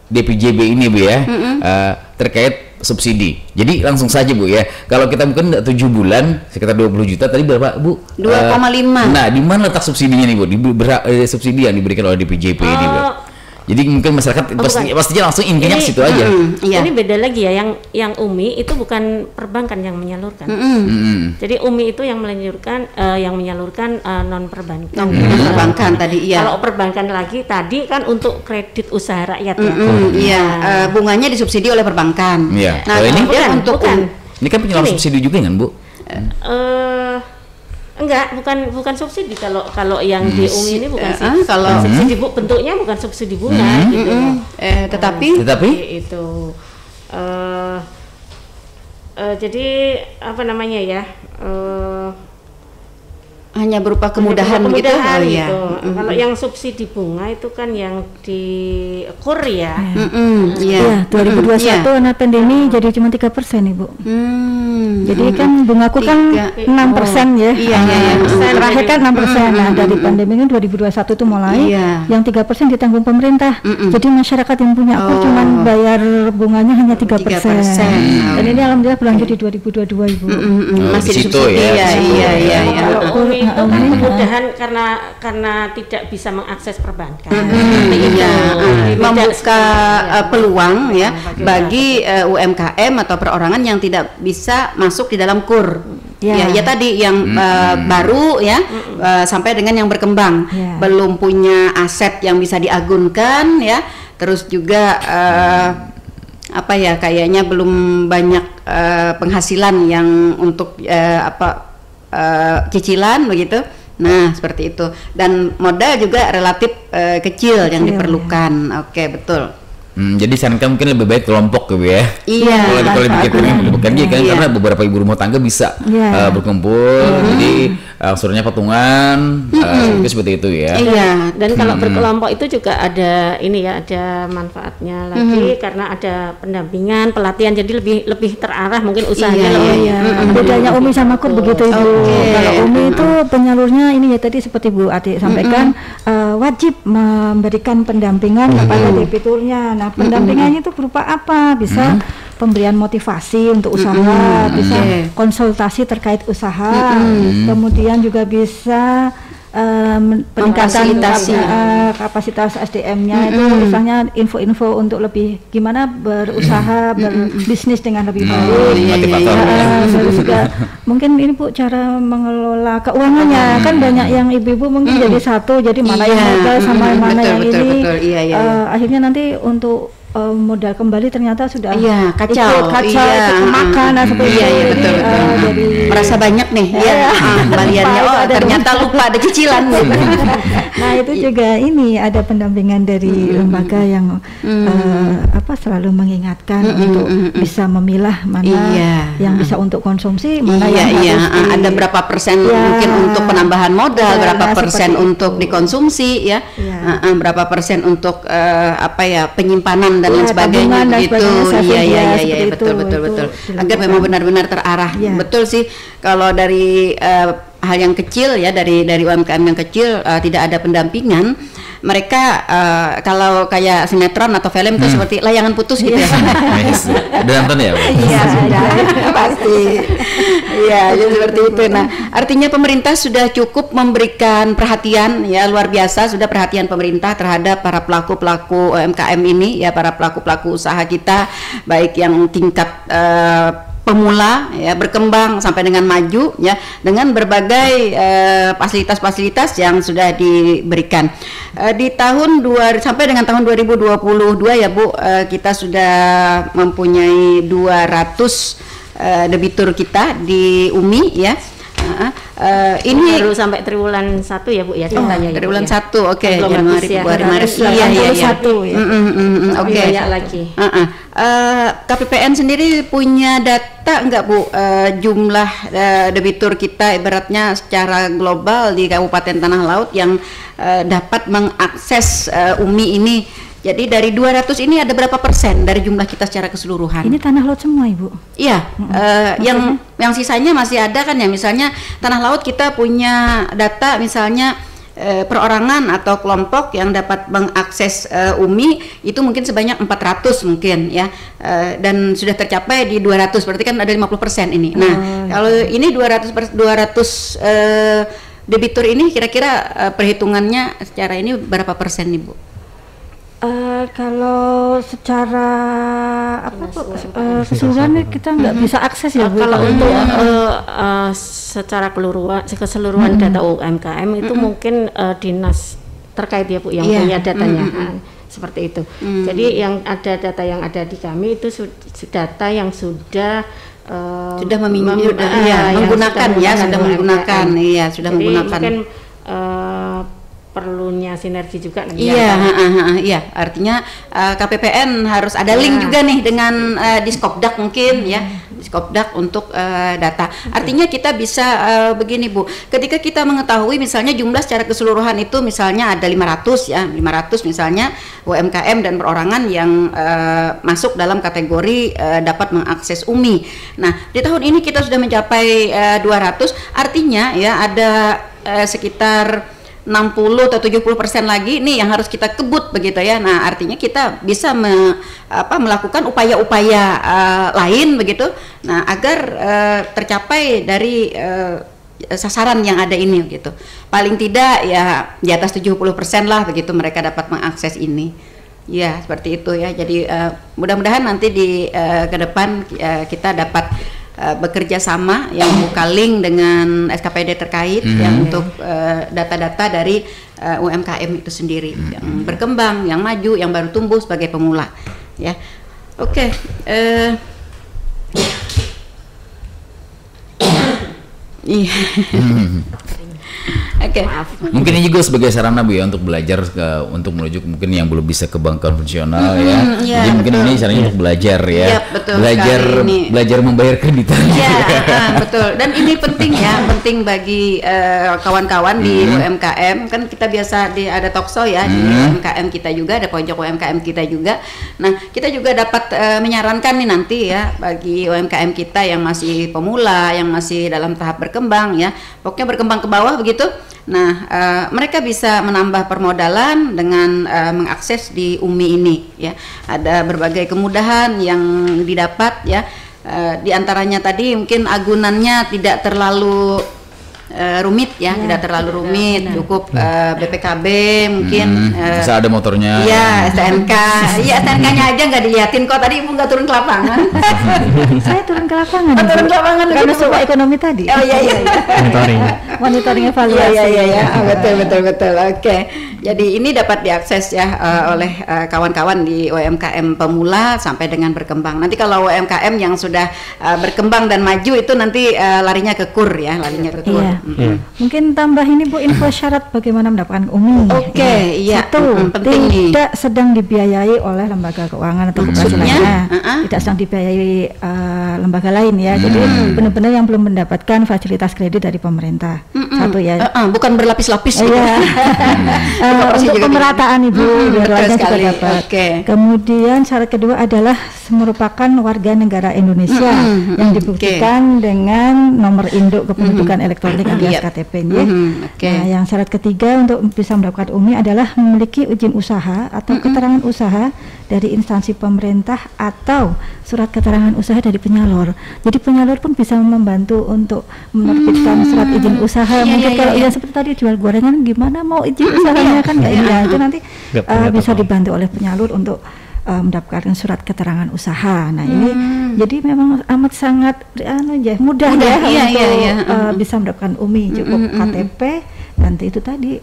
DPJB ini Bu ya, terkait subsidi. Jadi langsung saja Bu ya. Kalau kita bukan 7 bulan sekitar 20 juta tadi berapa Bu? 2,5. Nah, di mana letak subsidinya nih Bu? Subsidi yang diberikan oleh DPJP ini Bu. Jadi mungkin masyarakat pastinya langsung intinya ke situ aja. Ini beda lagi ya, yang UMI itu bukan perbankan yang menyalurkan. Jadi UMI itu yang menyalurkan non perbankan. Perbankan tadi Kalau perbankan lagi tadi kan untuk kredit usaha rakyat ya. Bunganya disubsidi oleh perbankan. Nah, ini bukan. Ini kan penyaluran subsidi juga kan Bu? Enggak, bukan subsidi kalau yang di UMI ini bukan sih. Kalau subsidi bentuknya bukan subsidi bunga gitu. Tetapi itu jadi apa namanya ya? hanya berupa kemudahan gitu. Gitu. Kalau yang subsidi bunga itu kan yang di KUR ya. Iya, 2021 karena pandemi jadi cuma 3% Ibu. Jadi kan bungaku kan 6% ya. Iya. Terakhir kan 6%. Nah, dari pandemi ini 2021 itu mulai yang 3% ditanggung pemerintah. Jadi masyarakat yang punya KUR cuma bayar bunganya hanya 3%. Dan ini alhamdulillah berlanjut di 2022 Ibu. Masih di situ subsidi ya. Iya. Kalau UMI itu kan kemudahan karena tidak bisa mengakses perbankan. Membuka peluang ya bagi UMKM atau perorangan yang tidak bisa masuk di dalam KUR. Ya tadi yang baru ya sampai dengan yang berkembang, belum punya aset yang bisa diagunkan ya. Terus juga kayaknya belum banyak penghasilan yang untuk cicilan begitu. Nah, seperti itu. Dan modal juga relatif kecil yang diperlukan. Oke, betul. Jadi sarankan mungkin lebih baik kelompok gitu ya. Iya. Kalau dipikir bekerja kan karena beberapa ibu rumah tangga bisa berkumpul. Jadi angsurnya patungan seperti itu ya. Iya. Dan kalau berkelompok itu juga ada ada manfaatnya lagi karena ada pendampingan, pelatihan, jadi lebih terarah mungkin usahanya lebih. Bedanya UMI sama KUR begitu Ibu. Kalau UMI itu penyalurnya ini ya tadi seperti Bu Ati sampaikan wajib memberikan pendampingan kepada debiturnya. Nah, pendampingannya itu berupa apa? Bisa pemberian motivasi untuk usaha, bisa konsultasi terkait usaha, kemudian juga bisa peningkatan kapasitas SDM-nya itu misalnya info-info untuk lebih gimana berusaha berbisnis dengan lebih baik. Terus juga mungkin ini Bu cara mengelola keuangannya kan banyak yang ibu-ibu mungkin jadi satu, jadi mana yang modal sama mana yang ini akhirnya nanti untuk modal kembali ternyata sudah kacau kemakan seperti itu. Betul. Jadi merasa banyak nih kembaliannya ternyata lupa ada cicilan. Nah, itu juga ini ada pendampingan dari lembaga yang selalu mengingatkan untuk bisa memilah mana yang bisa untuk konsumsi, mana yang harus ada berapa persen mungkin untuk penambahan modal, berapa persen untuk dikonsumsi berapa persen untuk penyimpanan dan lain sebagainya gitu. Iya, betul. Agar memang benar-benar terarah. Betul sih kalau dari hal yang kecil ya dari UMKM yang kecil tidak ada pendampingan, mereka kalau kayak sinetron atau film itu seperti layangan putus gitu ya. Udah nonton ya? Iya, sudah pasti. Iya, jadi seperti itu. Nah, artinya pemerintah sudah cukup memberikan perhatian ya luar biasa, sudah perhatian pemerintah terhadap para pelaku-pelaku UMKM ini ya, para pelaku-pelaku usaha kita baik yang tingkat pemula ya berkembang sampai dengan maju ya dengan berbagai fasilitas-fasilitas yang sudah diberikan di tahun sampai dengan tahun 2022 ya Bu, kita sudah mempunyai 200 debitur kita di UMI ya. Ini baru sampai triwulan 1 ya Bu ya datanya. Triwulan 1 oke. Januari, Februari, Maret. Iya. Oke. Banyak lagi. KPPN sendiri punya data enggak Bu jumlah debitur kita ibaratnya secara global di Kabupaten Tanah Laut yang dapat mengakses UMI ini. Jadi dari 200 ini ada berapa persen dari jumlah kita secara keseluruhan? Ini tanah laut semua Ibu? Iya, yang sisanya masih ada kan ya, misalnya tanah laut kita punya data misalnya perorangan atau kelompok yang dapat mengakses UMI itu mungkin sebanyak 400 mungkin ya, dan sudah tercapai di 200, berarti kan ada 50% ini. Nah, kalau ini 200 debitur ini kira-kira perhitungannya secara ini berapa persen nih Bu? Kalau secara keseluruhan kita nggak bisa akses ya Bu. Kalau untuk secara keseluruhan data UMKM itu mungkin dinas terkait ya Bu yang punya datanya. Seperti itu. Jadi yang ada data yang ada di kami itu data yang sudah sudah menggunakan sudah menggunakan. Mungkin perlunya sinergi juga nanti. Iya, artinya KPPN harus ada link juga nih dengan Diskopdak mungkin ya, Diskopdak untuk data. Artinya kita bisa begini Bu, ketika kita mengetahui misalnya jumlah secara keseluruhan itu misalnya ada 500 misalnya UMKM dan perorangan yang masuk dalam kategori dapat mengakses UMI. Nah, di tahun ini kita sudah mencapai 200, artinya ya ada sekitar 60 atau 70% lagi nih yang harus kita kebut begitu ya. Nah, artinya kita bisa melakukan upaya-upaya lain begitu. Nah, agar tercapai dari sasaran yang ada ini gitu. Paling tidak ya di atas 70% lah begitu mereka dapat mengakses ini. Ya, seperti itu ya. Jadi mudah-mudahan nanti di ke depan kita dapat bekerja sama yang membuka link dengan SKPD terkait yang untuk data-data dari UMKM itu sendiri yang berkembang, yang maju, yang baru tumbuh sebagai pemula ya. Oke. Iya. Oke. Mungkin ini juga sebagai sarana Bu ya untuk belajar untuk menuju mungkin yang belum bisa ke bank konvensional ya. Jadi mungkin ini caranya untuk belajar ya. Belajar membayar kreditan. Betul. Dan ini penting ya, penting bagi kawan-kawan di UMKM. Kan kita biasa ada talkshow ya di UMKM kita juga, ada pojok UMKM kita juga. Nah, kita juga dapat menyarankan nih nanti ya bagi UMKM kita yang masih pemula, yang masih dalam tahap berkembang ya. Pokoknya berkembang ke bawah begitu. Nah, mereka bisa menambah permodalan dengan mengakses di UMI ini ya. Ada berbagai kemudahan yang didapat ya. Di antaranya tadi mungkin agunannya tidak terlalu rumit ya, tidak terlalu rumit, cukup BPKB mungkin bisa ada motornya. Iya, STNK. Iya, STNK-nya aja nggak diliatin kok. Tadi Ibu nggak turun ke lapangan. Saya turun ke lapangan. Turun ke lapangan karena soal ekonomi tadi. Oh iya. Monitoring evaluasi. Iya. Betul. Oke. Jadi ini dapat diakses ya oleh kawan-kawan di UMKM pemula sampai dengan berkembang. Nanti kalau UMKM yang sudah berkembang dan maju itu nanti larinya ke KUR ya, Iya. Mungkin tambah ini Bu, info syarat bagaimana mendapatkan UMI. Iya. Satu, penting tidak sedang dibiayai oleh lembaga keuangan atau koperasi lainnya. Tidak sedang dibiayai lembaga lain ya. Jadi benar-benar yang belum mendapatkan fasilitas kredit dari pemerintah. Satu ya. Bukan berlapis-lapis. Untuk pemerataan Ibu biar warga juga dapat. Kemudian syarat kedua adalah merupakan warga negara Indonesia yang dibuktikan dengan nomor induk kependudukan elektronik alias KTP ya. Nah, yang syarat ketiga untuk bisa mendapatkan UMI adalah memiliki izin usaha atau keterangan usaha dari instansi pemerintah atau surat keterangan usaha dari penyalur. Jadi penyalur pun bisa membantu untuk menerbitkan surat izin usaha. Mungkin kalau yang seperti tadi jual gorengan gimana mau izin usahanya kan nggak itu nanti bisa dibantu oleh penyalur untuk mendapatkan surat keterangan usaha. Nah ini jadi memang amat sangat mudah untuk bisa mendapatkan UMI. Cukup KTP, nanti itu tadi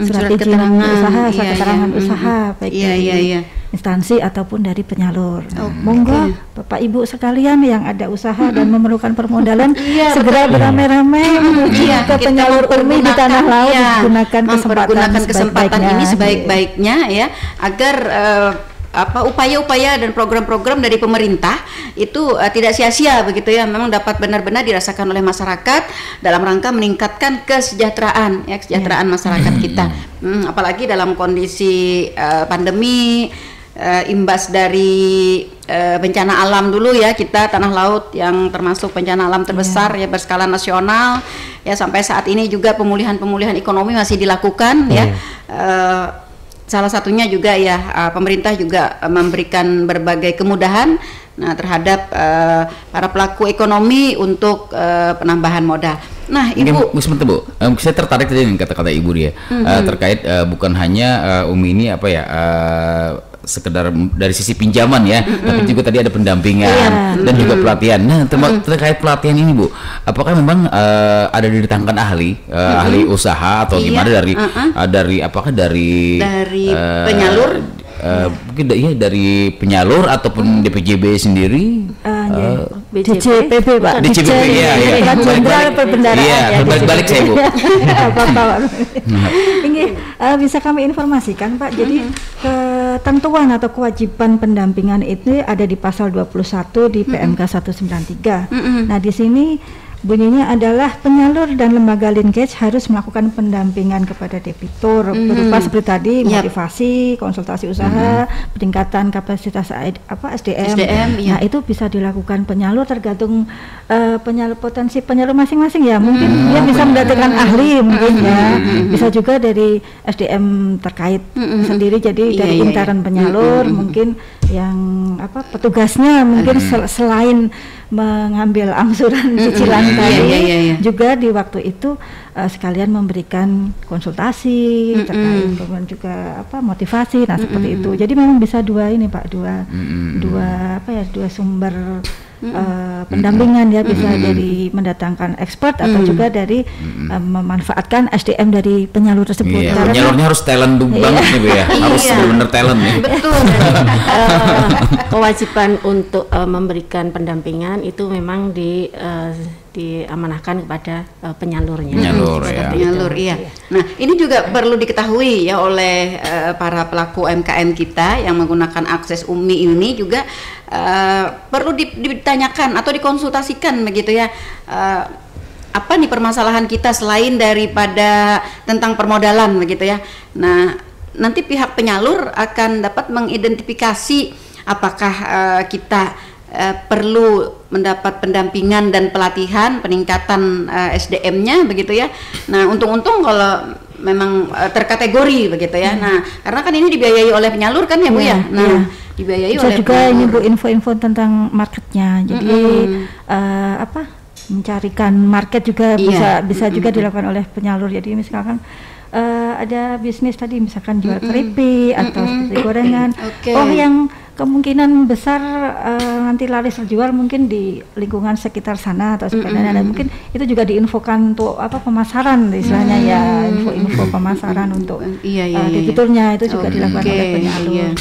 surat izin usaha, surat keterangan usaha baik dari instansi ataupun dari penyalur. Monggo Bapak Ibu sekalian yang ada usaha dan memerlukan permodalan segera beramai-ramai menuju ke penyalur UMI di tanah laut, gunakan kesempatan ini sebaik-baiknya ya agar upaya-upaya dan program-program dari pemerintah itu tidak sia-sia begitu ya, memang dapat benar-benar dirasakan oleh masyarakat dalam rangka meningkatkan kesejahteraan masyarakat kita. Apalagi dalam kondisi pandemi, imbas dari bencana alam dulu ya, kita tanah laut yang termasuk bencana alam terbesar ya berskala nasional ya, sampai saat ini juga pemulihan ekonomi masih dilakukan ya. Salah satunya juga ya pemerintah juga memberikan berbagai kemudahan terhadap para pelaku ekonomi untuk penambahan modal. Nah, Ibu, sebentar Bu, saya tertarik tadi dengan kata-kata Ibu dia terkait bukan hanya UMI ini sekedar dari sisi pinjaman ya, tapi juga tadi ada pendampingan dan juga pelatihan. Nah, terkait pelatihan ini Bu, apakah memang ada didatangkan ahli usaha atau gimana dari penyalur? Mungkin dari penyalur ataupun DPJB sendiri? DJPB Pak. DJPB ya. Jenderal Perbendaharaan. Iya, balik saya Bu. Pak. Ini bisa kami informasikan Pak. Jadi ketentuan atau kewajiban pendampingan itu ada di pasal 21 di PMK 193. Nah, di sini bunyinya adalah penyalur dan lembaga linkage harus melakukan pendampingan kepada debitur berupa seperti tadi motivasi, konsultasi usaha, peningkatan kapasitas SDM. Nah, itu bisa dilakukan penyalur tergantung potensi penyalur masing-masing ya. Mungkin dia bisa mendatangkan ahli mungkin ya. Bisa juga dari SDM terkait sendiri, jadi dari intern penyalur mungkin yang petugasnya mungkin selain mengambil angsuran cicilan tadi juga di waktu itu sekalian memberikan konsultasi terkait kemudian juga motivasi. Nah, seperti itu. Jadi memang bisa dua sumber pendampingan ya, bisa dari mendatangkan expert atau juga dari memanfaatkan SDM dari penyalur tersebut. Penyalurnya harus talent banget nih Bu ya, harus benar-benar talent nih. Betul. Kewajiban untuk memberikan pendampingan itu memang diamanahkan kepada penyalurnya. Penyalur, iya. Nah, ini juga perlu diketahui ya oleh para pelaku UMKM kita yang menggunakan akses UMI ini juga perlu ditanyakan atau dikonsultasikan begitu ya. Apa nih permasalahan kita selain daripada tentang permodalan begitu ya. Nah, nanti pihak penyalur akan dapat mengidentifikasi apakah kita perlu mendapat pendampingan dan pelatihan peningkatan SDM-nya begitu ya. Nah, untung-untung kalau memang terkategori begitu ya. Nah, karena kan ini dibiayai oleh penyalur kan ya Bu ya. Nah, dibiayai bisa oleh juga penyalur. Ini Bu info-info tentang marketnya. Jadi mencarikan market juga bisa juga dilakukan oleh penyalur. Jadi misalkan ada bisnis tadi misalkan jual keripik atau seperti gorengan. Yang kemungkinan besar nanti laris terjual mungkin di lingkungan sekitar sana atau sekitarnya. Dan mungkin itu juga diinfokan untuk pemasaran istilahnya ya, info pemasaran untuk debiturnya itu juga dilakukan oleh penyalur.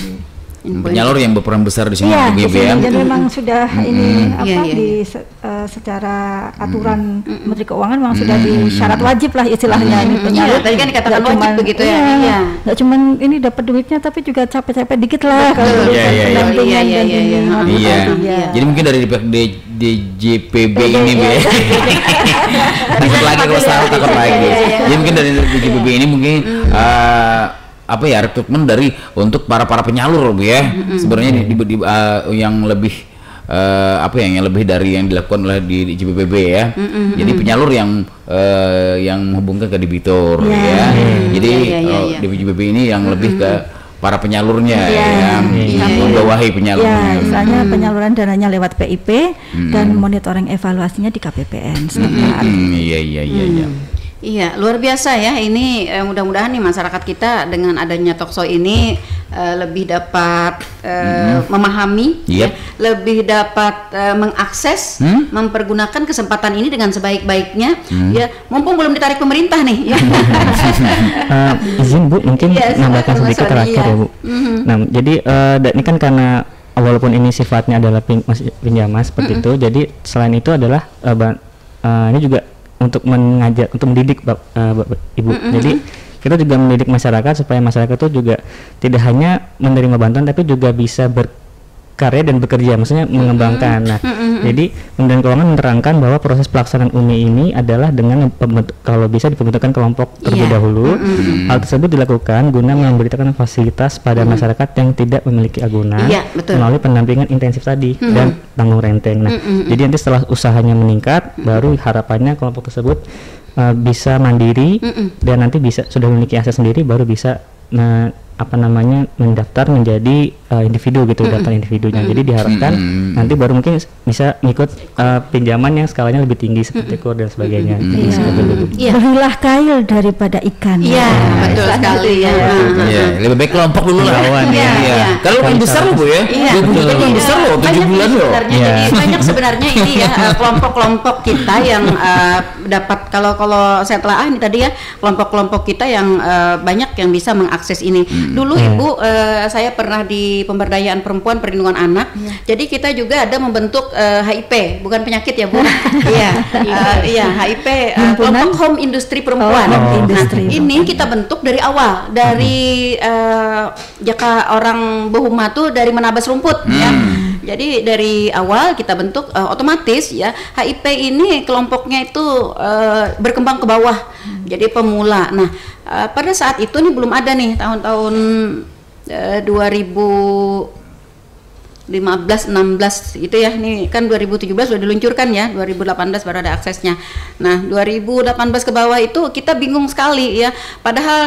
Penyalur yang berperan besar di sini di sini, jadi memang sudah ini secara aturan Menteri Keuangan memang sudah di syarat wajib lah istilahnya ini penyalur. Tadi kan dikatakan wajib begitu ya. Nggak cuman ini dapat duitnya tapi juga capek-capek dikit lah kalau pendampingan dan Jadi mungkin dari pihak DJPB ini Bu ya. Takut lagi kalau salah takut lagi. Jadi mungkin dari DJPB ini mungkin rekrutmen dari untuk para penyalur Bu ya. Sebenarnya yang lebih yang lebih dari yang dilakukan oleh di JPBB ya. Jadi penyalur yang menghubungkan ke debitur ya. Jadi di JPBB ini yang lebih ke para penyalurnya yang membawahi penyalurnya. Misalnya penyaluran dananya lewat PIP dan monitoring evaluasinya di KPPN setiap hari. Iya, luar biasa ya. Ini mudah-mudahan nih masyarakat kita dengan adanya Talkshow ini lebih dapat memahami, lebih dapat mengakses, mempergunakan kesempatan ini dengan sebaik-baiknya. Ya, mumpung belum ditarik pemerintah nih. Izin Bu, mungkin nambahkan sedikit terakhir ya Bu. Nah, jadi ini kan karena walaupun ini sifatnya adalah pinjaman seperti itu, jadi selain itu adalah ini juga untuk mengajar, untuk mendidik Bapak Ibu. Jadi kita juga mendidik masyarakat supaya masyarakat itu juga tidak hanya menerima bantuan tapi juga bisa berkarya dan bekerja, maksudnya mengembangkan. Nah, jadi Kementerian Keuangan menerangkan bahwa proses pelaksanaan UMI ini adalah dengan kalau bisa dibentukkan kelompok terlebih dahulu. Hal tersebut dilakukan guna memberikan fasilitas pada masyarakat yang tidak memiliki agunan melalui pendampingan intensif tadi dan tanggung renteng. Nah, jadi nanti setelah usahanya meningkat, baru harapannya kelompok tersebut bisa mandiri dan nanti bisa sudah memiliki aset sendiri, baru bisa mendaftar menjadi individu gitu, daftar individunya. Jadi diharapkan nanti baru mungkin bisa ngikut pinjaman yang skalanya lebih tinggi seperti KUR dan sebagainya. Berilah kail daripada ikan. Iya, betul sekali ya. Lebih baik kelompok dulu lah. Kalau yang besar Bu ya. Yang besar loh, 7 bulan loh. Jadi banyak sebenarnya ini ya kelompok-kelompok kita yang dapat, kalau saya telah ini tadi ya, kelompok-kelompok kita yang banyak yang bisa mengakses ini. Dulu Ibu, saya pernah di Pemberdayaan Perempuan Perlindungan Anak. Jadi kita juga ada membentuk HIP, bukan penyakit ya Bu. Iya, HIP, kelompok Home Industri Perempuan. Ini kita bentuk dari awal, dari jaka orang Bohuma tuh dari menabas rumput ya. Jadi dari awal kita bentuk, otomatis ya HIP ini kelompoknya itu berkembang ke bawah, jadi pemula. Nah pada saat itu nih belum ada nih tahun-tahun 2015-16 gitu ya, nih kan 2017 sudah diluncurkan ya, 2018 baru ada aksesnya. Nah 2018 ke bawah itu kita bingung sekali ya, padahal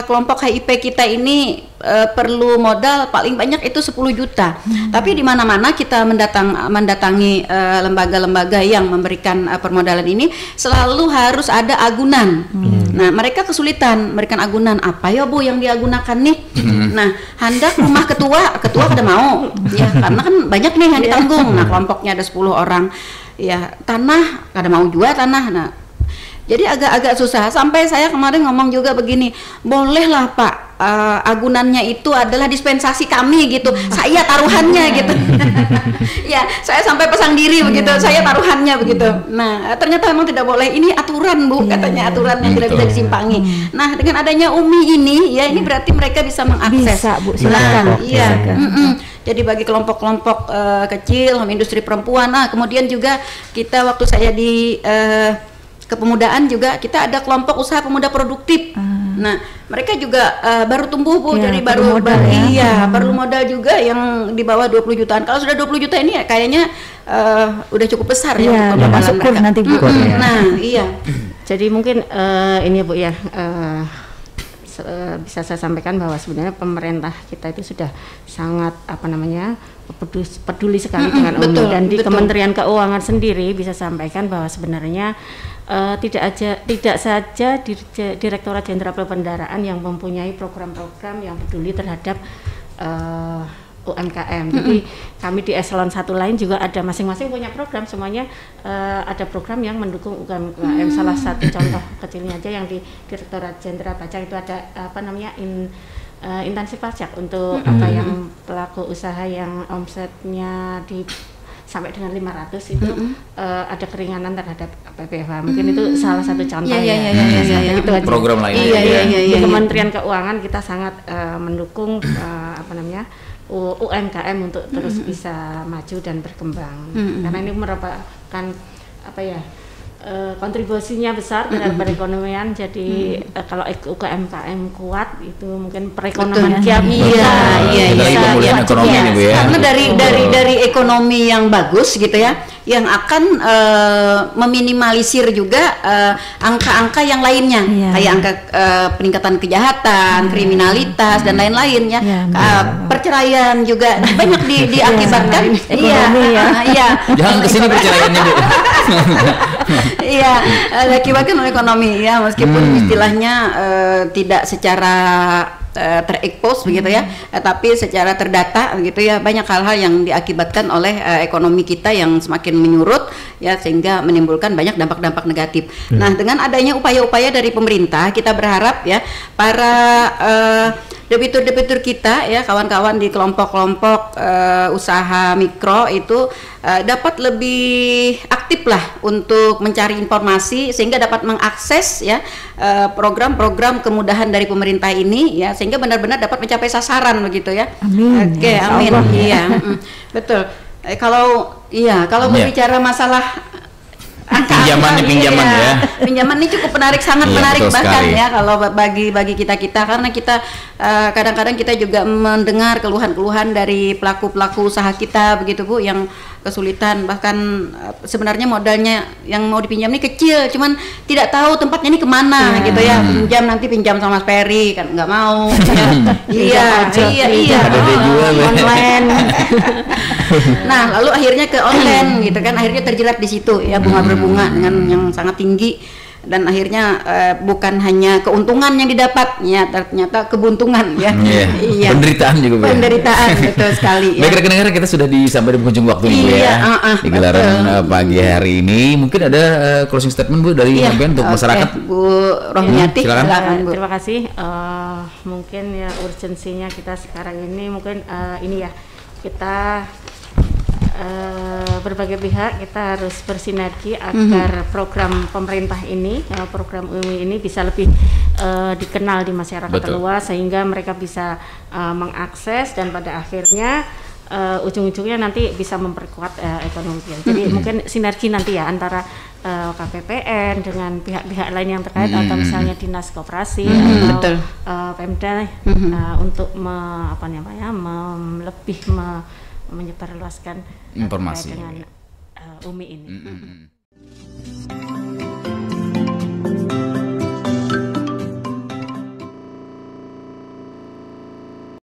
kelompok HIP kita ini perlu modal paling banyak itu 10 juta. Tapi di mana-mana kita mendatangi lembaga-lembaga yang memberikan permodalan ini selalu harus ada agunan. Nah, mereka kesulitan memberikan agunan. Apa ya Bu yang diagunakan nih? Nah, hendak rumah ketua kada mau. Ya, karena kan banyak nih yang ditanggung. Nah, kelompoknya ada 10 orang. Ya, tanah kada mau jual tanah. Nah, jadi agak-agak susah. Sampai saya kemarin ngomong juga begini, bolehlah Pak, agunannya itu adalah dispensasi kami gitu, saya taruhannya gitu. Ya, saya sampai pasang diri begitu, saya taruhannya begitu. Nah, ternyata memang tidak boleh. Ini aturan Bu, katanya aturan yang tidak bisa disimpangi. Nah, dengan adanya UMI ini, ya ini berarti mereka bisa mengakses. Bisa Bu, silakan. Iya. Jadi bagi kelompok-kelompok kecil, industri perempuan. Nah, kemudian juga kita waktu saya di kepemudaan juga kita ada kelompok usaha pemuda produktif. Nah, mereka juga baru tumbuh Bu, jadi baru perlu modal juga yang di bawah 20 jutaan. Kalau sudah 20 juta ini kayaknya udah cukup besar ya untuk masuk kur nanti Bu. Nah, iya. Jadi mungkin ini Bu ya, bisa saya sampaikan bahwa sebenarnya pemerintah kita itu sudah sangat peduli sekali dengan UMI, dan di Kementerian Keuangan sendiri bisa sampaikan bahwa sebenarnya tidak saja Direktorat Jenderal Perbendaharaan yang mempunyai program-program yang peduli terhadap UMKM. Jadi kami di eselon 1 lain juga ada, masing-masing punya program, semuanya ada program yang mendukung UMKM. Salah satu contoh kecilnya aja yang di Direktorat Jenderal Pajak itu ada intensif pajak untuk yang pelaku usaha yang omsetnya sampai dengan 500 itu ada keringanan terhadap PPh. Mungkin itu salah satu contoh itu aja. Program lain. Di Kementerian Keuangan kita sangat mendukung UMKM untuk terus bisa maju dan berkembang. Karena ini merupakan kontribusinya besar terhadap perekonomian. Jadi kalau UMKM kuat itu mungkin perekonomian kita karena dari ekonomi yang bagus gitu ya, yang akan meminimalisir juga angka-angka yang lainnya, kayak angka peningkatan kejahatan, kriminalitas dan lain-lain ya. Perceraian juga banyak diakibatkan. Jangan kesini perceraiannya Bu. Iya, diakibatkan oleh ekonomi ya, meskipun istilahnya tidak secara terekspos begitu ya, tapi secara terdata begitu ya, banyak hal-hal yang diakibatkan oleh ekonomi kita yang semakin menyurut ya, sehingga menimbulkan banyak dampak-dampak negatif. Nah, dengan adanya upaya-upaya dari pemerintah, kita berharap ya para debitur-debitur kita ya, kawan-kawan di kelompok-kelompok usaha mikro itu dapat lebih aktif lah untuk mencari informasi sehingga dapat mengakses ya program-program kemudahan dari pemerintah ini ya, sehingga benar-benar dapat mencapai sasaran begitu ya. Amin. Oke, amin. Iya, betul. Kalau berbicara masalah pinjaman ya. Pinjaman ini cukup menarik, sangat menarik bahkan sekali. Ya kalau bagi kita karena kita kadang-kadang kita juga mendengar keluhan-keluhan dari pelaku-pelaku usaha kita begitu Bu, yang kesulitan, bahkan sebenarnya modalnya yang mau dipinjam ini kecil, cuman tidak tahu tempatnya ini kemana gitu ya. Pinjam sama Mas Ferry kan nggak mau. Iya. Online. Nah, lalu akhirnya ke online gitu kan, akhirnya terjerat di situ ya, bunga berbunga dengan yang sangat tinggi. dan akhirnya bukan hanya keuntungan yang didapat, ya ternyata kebuntungan ya. Iya. Penderitaan juga Bu. Penderitaan betul sekali. Baik rekan-rekan, kita sudah sampai di penghujung waktu nih Bu ya. Di gelaran pagi hari ini mungkin ada closing statement Bu dari sampean untuk masyarakat. Bu Rohmiati, silakan Bu. Terima kasih. Mungkin ya urgensinya kita sekarang ini mungkin ini ya, kita berbagai pihak kita harus bersinergi agar program pemerintah ini, program UMI ini bisa lebih dikenal di masyarakat luas, sehingga mereka bisa mengakses dan pada akhirnya ujung-ujungnya nanti bisa memperkuat ekonomi. Jadi mungkin sinergi nanti ya antara KPPN dengan pihak-pihak lain yang terkait atau misalnya dinas koperasi atau Pemda untuk lebih menyebarluaskan informasi dengan UMI ini.